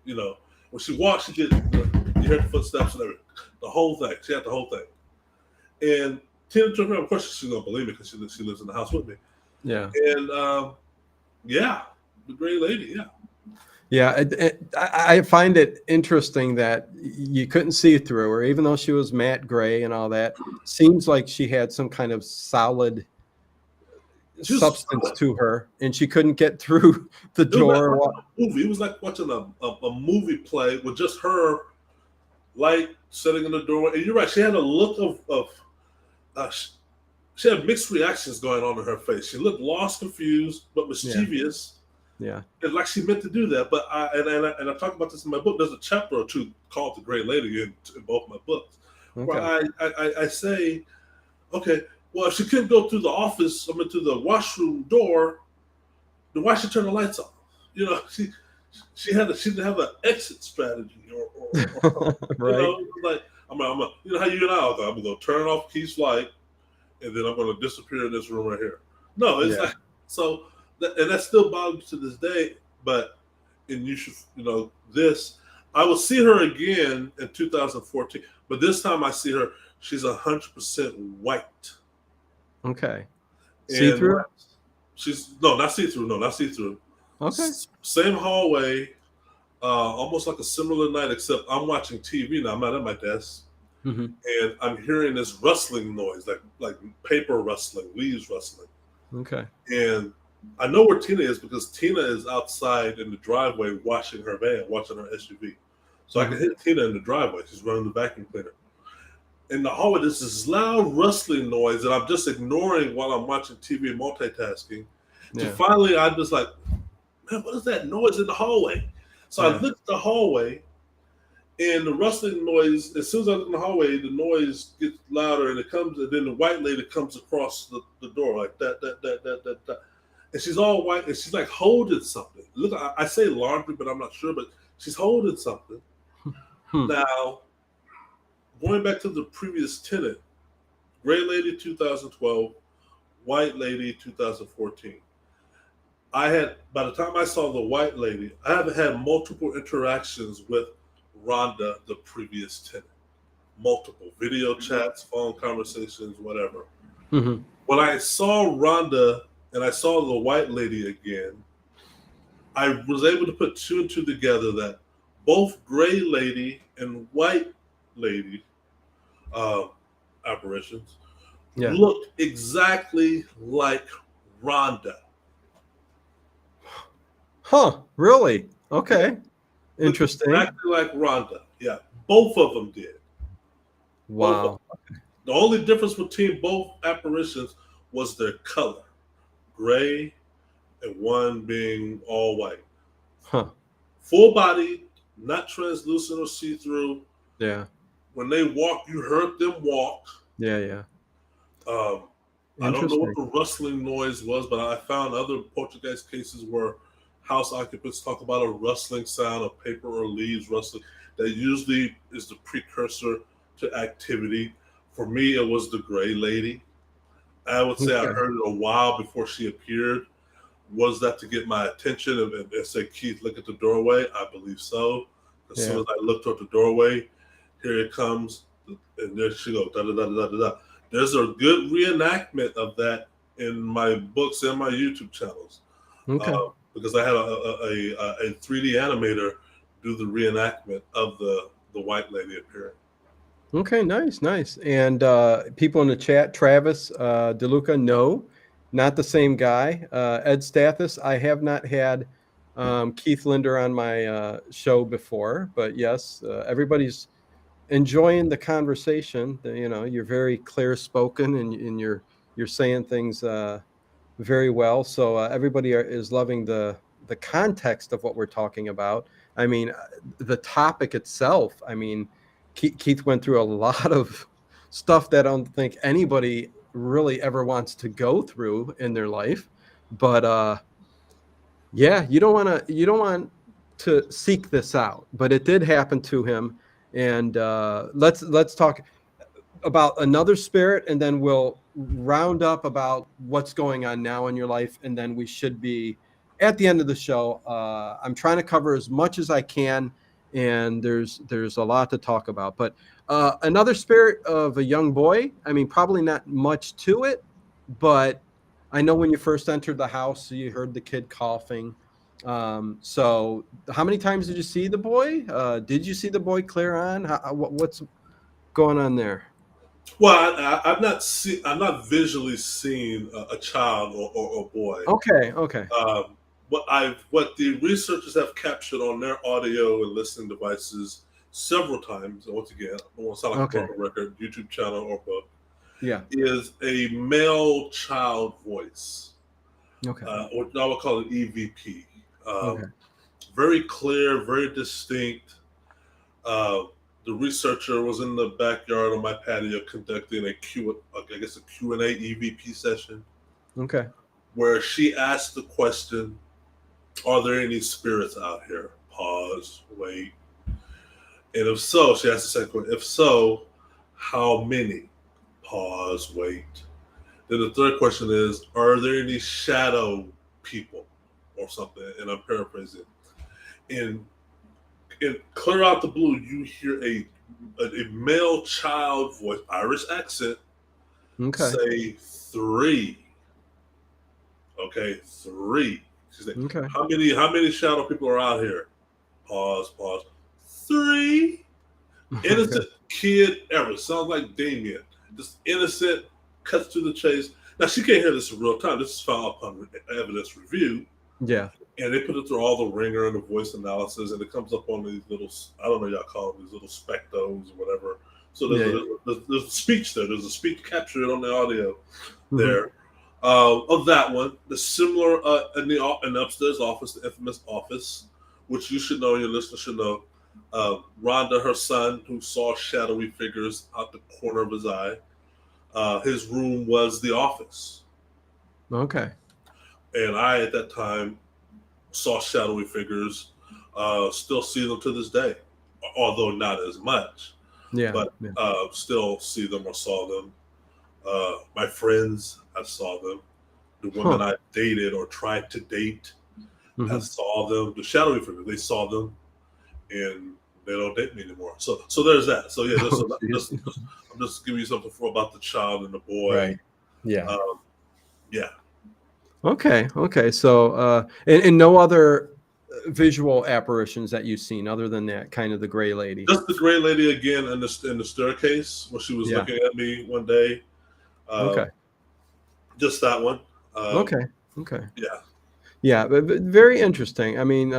[SPEAKER 2] When she walked, she did, you heard the footsteps and everything. The whole thing. She had the whole thing. And Tina took her, of course, she's going to believe me because she lives in the house with me.
[SPEAKER 1] Yeah.
[SPEAKER 2] And, the gray lady, yeah.
[SPEAKER 1] Yeah, I find it interesting that you couldn't see through her, even though she was matte gray and all that. Seems like she had some kind of solid substance to her, and she couldn't get through the door.
[SPEAKER 2] Movie. It was like watching a movie play with just her light sitting in the doorway. And you're right, she had a look of she had mixed reactions going on in her face. She looked lost, confused, but mischievous.
[SPEAKER 1] Yeah.
[SPEAKER 2] And like she meant to do that. But I talk about this in my book. There's a chapter or two called The Great Lady in both my books. Where I say, okay, well, if she couldn't go through the office, to the washroom door, then why she turn the lights off? She didn't have an exit strategy or
[SPEAKER 1] right.
[SPEAKER 2] Like I'm how you and I are. I'm gonna turn off Keith's light, and then I'm gonna disappear in this room right here. No, it's like so. And that still bothers me to this day, and you should, this, I will see her again in 2014, but this time I see her, she's 100% white.
[SPEAKER 1] Okay. See-through?
[SPEAKER 2] Not see-through.
[SPEAKER 1] Okay.
[SPEAKER 2] Same hallway, almost like a similar night, except I'm watching TV now, I'm not at my desk, and I'm hearing this rustling noise, like paper rustling, leaves rustling.
[SPEAKER 1] Okay.
[SPEAKER 2] And I know where Tina is because Tina is outside in the driveway washing her van, watching her SUV. So I can hit Tina in the driveway. She's running the vacuum cleaner. In the hallway, there's this loud rustling noise that I'm just ignoring while I'm watching TV and multitasking. Yeah. So finally, I'm just like, man, what is that noise in the hallway? So I look at the hallway, and the rustling noise, as soon as I look in the hallway, the noise gets louder, and then the white lady comes across the door like that. And she's all white, and she's like holding something. Look, I say laundry, but I'm not sure, but she's holding something. Now, going back to the previous tenant, gray lady 2012, white lady 2014. By the time I saw the white lady, I have had multiple interactions with Rhonda, the previous tenant. Multiple video chats, phone conversations, whatever. When I saw Rhonda and I saw the white lady again, I was able to put two and two together that both gray lady and white lady apparitions
[SPEAKER 1] Yeah.
[SPEAKER 2] looked exactly like Rhonda.
[SPEAKER 1] Huh. Really? Okay.
[SPEAKER 2] Looked
[SPEAKER 1] Interesting.
[SPEAKER 2] exactly like Rhonda. Yeah, both of them did. Both of
[SPEAKER 1] Wow.
[SPEAKER 2] them. The only difference between both apparitions was their color, gray and one being all white.
[SPEAKER 1] Huh.
[SPEAKER 2] Full body, not translucent or see through.
[SPEAKER 1] Yeah.
[SPEAKER 2] When they walked, you heard them walk.
[SPEAKER 1] Yeah. Yeah.
[SPEAKER 2] Um, I don't know what
[SPEAKER 1] Interesting.
[SPEAKER 2] the rustling noise was, but I found other poltergeist cases where house occupants talk about a rustling sound of paper or leaves rustling. That usually is the precursor to activity. For me, it was the gray lady. I would say I
[SPEAKER 1] Okay.
[SPEAKER 2] heard it a while before she appeared. Was that to get my attention and say, Keith, look at the doorway? I believe so. As soon
[SPEAKER 1] Yeah.
[SPEAKER 2] as I looked toward the doorway, here it comes, and there she goes. Da, da, da, da, da, da. There's a good reenactment of that in my books and my YouTube channels,
[SPEAKER 1] Okay.
[SPEAKER 2] because I had a 3D animator do the reenactment of the white lady appearing.
[SPEAKER 1] Okay, nice, nice. And people in the chat, Travis DeLuca, no, not the same guy. Ed Stathis, I have not had Keith Linder on my show before, but yes, everybody's enjoying the conversation. You know, you're very clear spoken, and you're saying things very well. So everybody is loving the context of what we're talking about. I mean, the topic itself. I mean, Keith went through a lot of stuff that I don't think anybody really ever wants to go through in their life. But yeah, you don't want to seek this out. But it did happen to him, and let's talk about another spirit, and then we'll round up about what's going on now in your life, and then we should be at the end of the show. I'm trying to cover as much as I can, and there's a lot to talk about. But another spirit of a young boy. I mean, probably not much to it, but I know when you first entered the house, you heard the kid coughing. So how many times did you see the boy? Did you see the boy clear on? What's going on there?
[SPEAKER 2] Well, I'm not visually seen a child or a boy.
[SPEAKER 1] Okay, okay.
[SPEAKER 2] What the researchers have captured on their audio and listening devices several times, and once again, I don't want to sound like
[SPEAKER 1] Okay.
[SPEAKER 2] a broken record, YouTube channel or book,
[SPEAKER 1] Yeah.
[SPEAKER 2] is a male child voice,
[SPEAKER 1] Okay.
[SPEAKER 2] or I would call it EVP.
[SPEAKER 1] Okay.
[SPEAKER 2] Very clear, very distinct. The researcher was in the backyard on my patio conducting a Q&A EVP session,
[SPEAKER 1] Okay.
[SPEAKER 2] where she asked the question, are there any spirits out here? Pause, wait. And if so, she asked the second question, if so, how many? Pause, wait. Then the third question is, are there any shadow people or something? And I'm paraphrasing. And clear out the blue, you hear a male child voice, Irish accent,
[SPEAKER 1] Okay.
[SPEAKER 2] say 3. Okay, 3. She's like,
[SPEAKER 1] Okay.
[SPEAKER 2] how many shadow people are out here? Pause, pause. 3. Innocent kid ever. Sounds like Damien. Just innocent, cuts to the chase. Now, she can't hear this in real time. This is found upon evidence review.
[SPEAKER 1] Yeah.
[SPEAKER 2] And they put it through all the ringer and the voice analysis, and it comes up on these little, I don't know y'all call them, these little spectos or whatever. So there's a speech there. There's a speech captured on the audio there. Of that one, the similar in the upstairs office, the infamous office, which you should know, your listeners should know. Rhonda, her son, who saw shadowy figures out the corner of his eye, his room was the office.
[SPEAKER 1] Okay.
[SPEAKER 2] And I, at that time, saw shadowy figures, still see them to this day, although not as much.
[SPEAKER 1] Yeah.
[SPEAKER 2] But still see them or saw them. My friends, I saw them. The women I dated or tried to date, I saw them. The shadowy figures, they saw them, and they don't date me anymore. So there's that. So yeah, I'm just giving you something about the child and the boy.
[SPEAKER 1] Right. Yeah.
[SPEAKER 2] Yeah.
[SPEAKER 1] Okay. Okay. So and no other visual apparitions that you've seen other than that kind of the gray lady.
[SPEAKER 2] Just the gray lady again in the staircase where she was looking at me one day.
[SPEAKER 1] Okay.
[SPEAKER 2] Just that one.
[SPEAKER 1] Okay. Okay.
[SPEAKER 2] Yeah.
[SPEAKER 1] Yeah, but very interesting. I mean,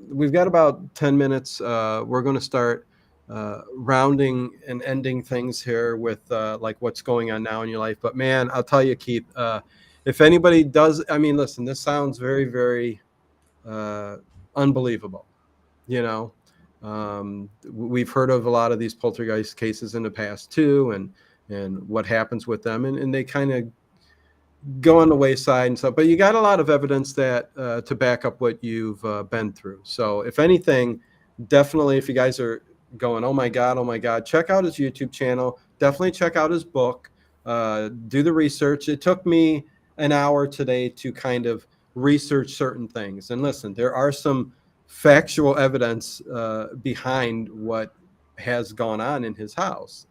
[SPEAKER 1] we've got about 10 minutes. We're going to start rounding and ending things here with like what's going on now in your life. But man, I'll tell you, Keith, if anybody does, I mean, listen, this sounds very, very unbelievable. You know, we've heard of a lot of these poltergeist cases in the past too, and what happens with them, and they kind of go on the wayside and stuff. But you got a lot of evidence that to back up what you've been through. So if anything, definitely, if you guys are going, oh my God, check out his YouTube channel. Definitely check out his book. Do the research. It took me an hour today to kind of research certain things. And listen, there are some factual evidence behind what has gone on in his house.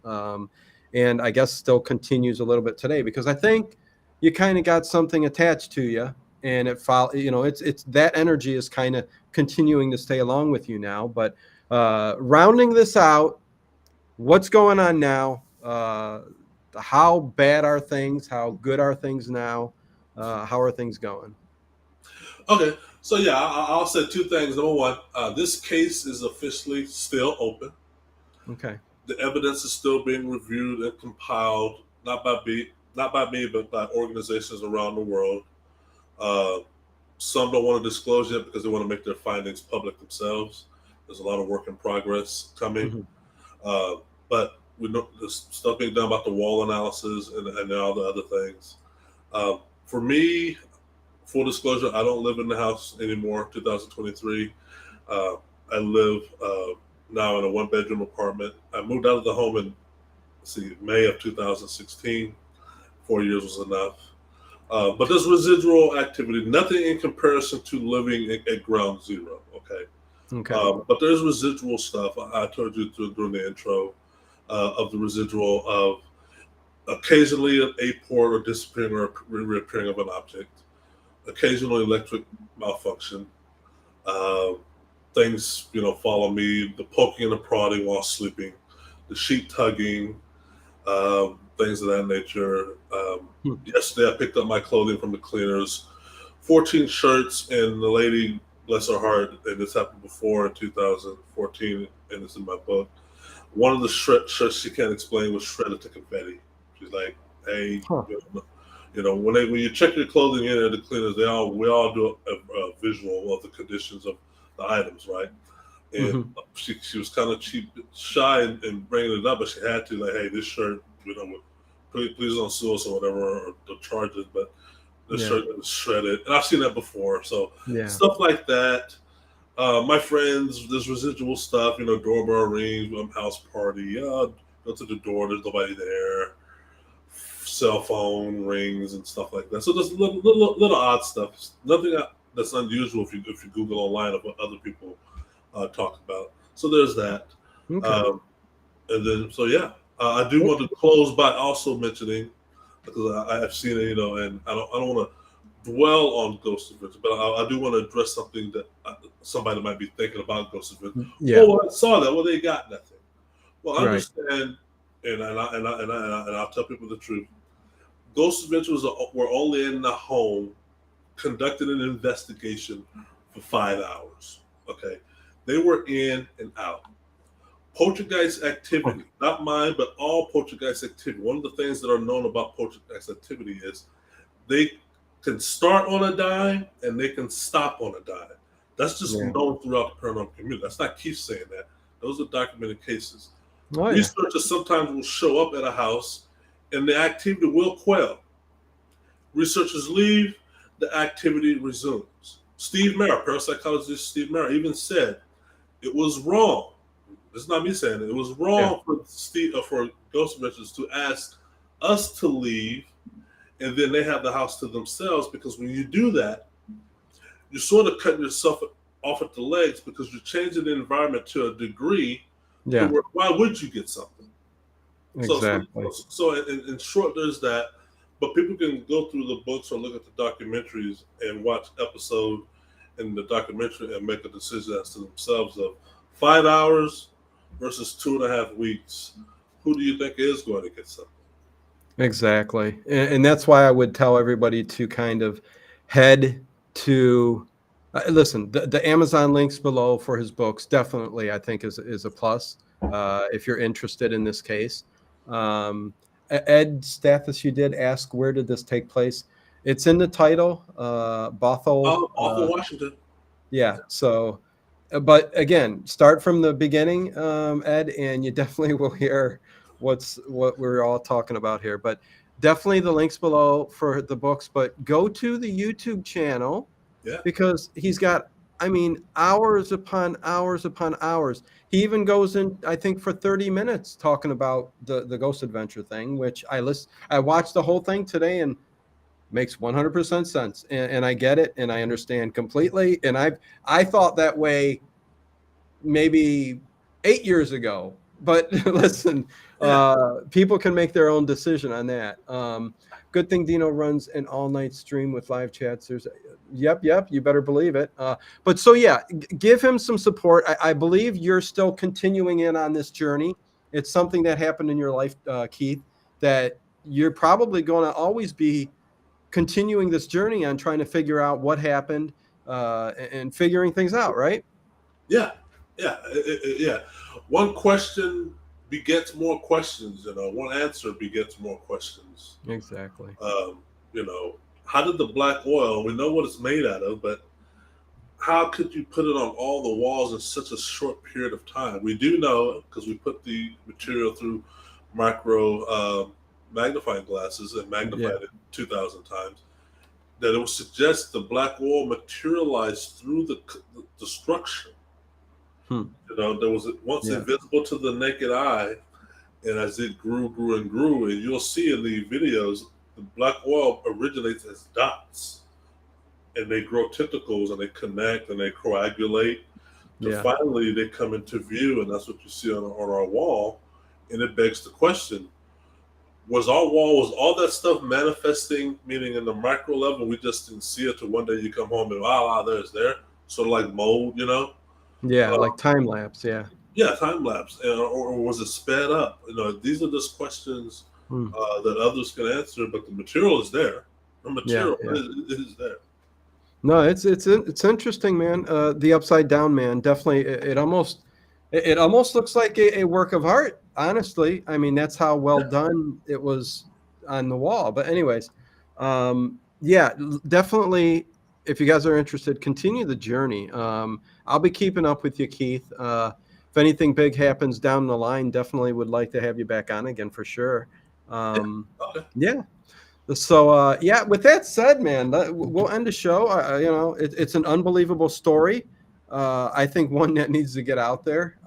[SPEAKER 1] And I guess still continues a little bit today, because I think you kind of got something attached to you, and it follow, you know, it's that energy is kind of continuing to stay along with you now. But rounding this out, what's going on now? How bad are things? How good are things now? How are things going?
[SPEAKER 2] Okay. So yeah, I'll say two things. Number one, this case is officially still open.
[SPEAKER 1] Okay.
[SPEAKER 2] The evidence is still being reviewed and compiled, not by me, but by organizations around the world. Some don't want to disclose yet because they want to make their findings public themselves. There's a lot of work in progress coming. Mm-hmm. But we know there's stuff being done about the wall analysis and all the other things. For me, full disclosure, I don't live in the house anymore, 2023. I live now in a one-bedroom apartment. I moved out of the home in May of 2016. 4 years was enough. But there's residual activity, nothing in comparison to living at ground zero, okay? But there's residual stuff. I told you during the intro of the residual of occasionally a port or disappearing or reappearing of an object, occasional electric malfunction, things, follow me, the poking and the prodding while sleeping, the sheet tugging, things of that nature. Yesterday, I picked up my clothing from the cleaners, 14 shirts, and the lady, bless her heart, and this happened before in 2014, and it's in my book. One of the shirts she can't explain was shredded to confetti. She's like, "Hey, when you check your clothing in at the cleaners, we all do a visual of the conditions of the items, right?" And she was kind of shy in bringing it up, but she had to, like, "Hey, this shirt, please don't sue us or whatever, or the charges, but this shirt is shredded." And I've seen that before. So stuff like that. My friends, there's residual stuff, doorbell rings, house party, go to the door, there's nobody there, cell phone rings and stuff like that. So there's little odd stuff. Nothing that's unusual if you Google online of what other people talk about. So there's that. Okay. And then, I do want to close by also mentioning, because I've seen it, and I don't want to dwell on ghost adventure, but I do want to address something that somebody might be thinking about ghost adventure. Yeah. Oh, I saw that. Well, they got nothing. Well, I understand, and I'll tell people the truth. Ghost adventures were only in the home, conducted an investigation for 5 hours. Okay, they were in and out. Poltergeist activity, not mine, but all poltergeist activity. One of the things that are known about poltergeist activity is they can start on a dime and they can stop on a dime. That's just known throughout the paranormal community. That's not Keith saying that. Those are documented cases. Researchers sometimes will show up at a house and the activity will quell. Researchers leave, the activity resumes. Steve Merritt, parapsychologist Steve Merritt, even said it was wrong. This is not me saying it. It was wrong for ghost adventures to ask us to leave, and then they have the house to themselves, because when you do that, you're sort of cutting yourself off at the legs, because you're changing the environment to a degree. Yeah. Why would you get something? Exactly. So in short, there's that. But people can go through the books or look at the documentaries and watch episode in the documentary and make a decision as to themselves of 5 hours versus 2.5 weeks. Who do you think is going to get something?
[SPEAKER 1] Exactly. And that's why I would tell everybody to kind of head to listen, the Amazon links below for his books definitely I think is a plus if you're interested in this case. Ed Stathis, you did ask where did this take place? It's in the title, Bothell.
[SPEAKER 2] Off of Washington.
[SPEAKER 1] Yeah. So, but again, start from the beginning, Ed, and you definitely will hear what we're all talking about here. But definitely the links below for the books. But go to the YouTube channel because he's got, I mean, hours upon hours upon hours. He even goes in, I think, for 30 minutes talking about the Ghost Adventure thing, which I watched the whole thing today and makes 100% sense, and I get it and I understand completely. And I thought that way maybe 8 years ago, but listen, people can make their own decision on that. Good thing Dino runs an all-night stream with live chats. There's yep, you better believe it. But so yeah, give him some support. I believe you're still continuing in on this journey. It's something that happened in your life, Keith, that you're probably going to always be continuing this journey on trying to figure out what happened and figuring things out, right?
[SPEAKER 2] Yeah. One question begets more questions, one answer begets more questions.
[SPEAKER 1] Exactly.
[SPEAKER 2] How did the black oil, we know what it's made out of, but how could you put it on all the walls in such a short period of time? We do know, because we put the material through micro magnifying glasses and magnified it 2,000 times, that it would suggest the black oil materialized through the structure. There was once invisible to the naked eye, and as it grew and grew, and you'll see in the videos, the black oil originates as dots, and they grow tentacles, and they connect, and they coagulate. Finally, they come into view, and that's what you see on our wall, and it begs the question, was all that stuff manifesting, meaning in the micro level, we just didn't see it till one day you come home and, there's there, sort of like mold,
[SPEAKER 1] like time lapse,
[SPEAKER 2] time lapse, or was it sped up? These are just questions that others can answer, but the material is there. The material is there.
[SPEAKER 1] No, it's interesting, man. The Upside Down Man, definitely. It almost looks like a work of art. Honestly, I mean, that's how well done it was on the wall. But anyways, definitely. If you guys are interested, continue the journey. I'll be keeping up with you, Keith. If anything big happens down the line, definitely would like to have you back on again for sure. So, with that said, man, we'll end the show. It's an unbelievable story. I think one that needs to get out there.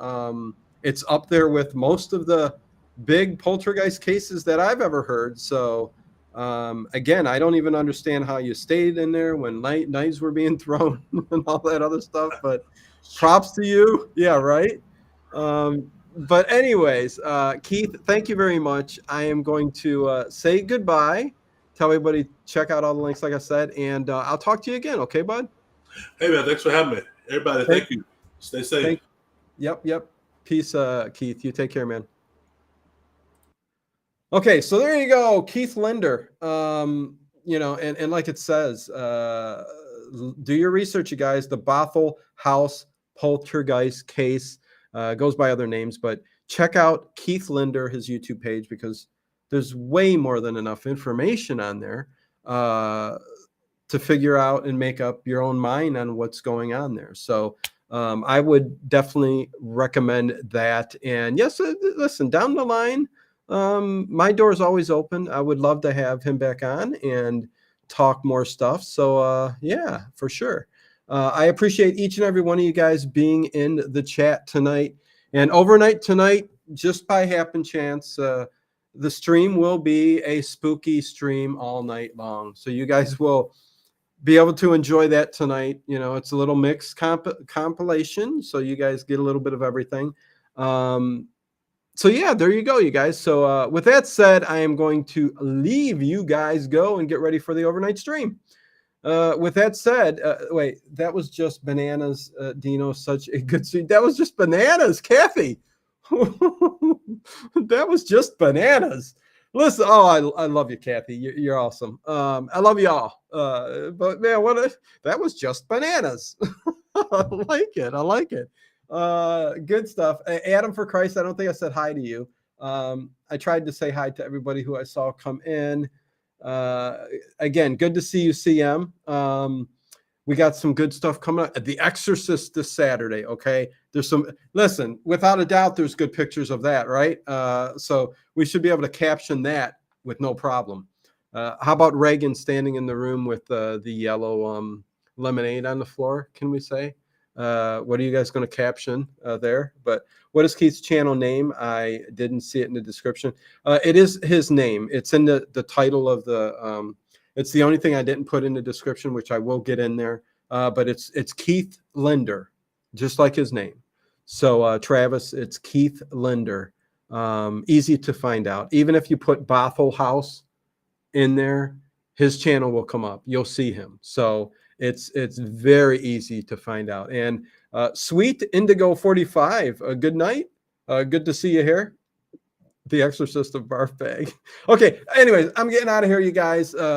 [SPEAKER 1] It's up there with most of the big poltergeist cases that I've ever heard. So, again, I don't even understand how you stayed in there when knives were being thrown and all that other stuff, but props to you. Yeah, right. But anyways, Keith, thank you very much. I am going to say goodbye. Tell everybody, check out all the links, like I said, and I'll talk to you again. Okay, bud?
[SPEAKER 2] Hey, man, thanks for having me. Everybody, thank you. Stay safe.
[SPEAKER 1] Yep. Peace, Keith. You take care, man. Okay, so there you go, Keith Linder. And like it says, do your research, you guys. The Bothell House Poltergeist case goes by other names, but check out Keith Linder, his YouTube page, because there's way more than enough information on there to figure out and make up your own mind on what's going on there. So I would definitely recommend that. And yes, listen, down the line, my door is always open. I would love to have him back on and talk more stuff. So for sure. I appreciate each and every one of you guys being in the chat tonight. And overnight tonight, just by happen chance, the stream will be a spooky stream all night long. So you guys will be able to enjoy that tonight. It's a little mixed compilation, so you guys get a little bit of everything. So there you go, you guys. So with that said, I am going to leave you guys go and get ready for the overnight stream. With that said, wait, that was just bananas, Dino. Such a good stream. That was just bananas, Kathy. That was just bananas. Listen, oh, I love you, Kathy. You're awesome. I love you all. But man, that was just bananas. I like it. I like it. Good stuff. Adam for Christ, I don't think I said hi to you. I tried to say hi to everybody who I saw come in. Again, good to see you, CM. We got some good stuff coming up. The Exorcist this Saturday, okay? There's some, listen, without a doubt, there's good pictures of that, right? So we should be able to caption that with no problem. How about Reagan standing in the room with the yellow lemonade on the floor, can we say? What are you guys going to caption there? But what is Keith's channel name? I didn't see it in the description. It is his name. It's in the title of the it's the only thing I didn't put in the description, which I will get in there. But it's Keith Linder, just like his name. So Travis, it's Keith Linder. Easy to find out. Even if you put Bothell House in there, his channel will come up. You'll see him. So it's very easy to find out. And Sweet Indigo 45, good night. Good to see you here. The Exorcist of Barf Bag. Okay. Anyways, I'm getting out of here, you guys.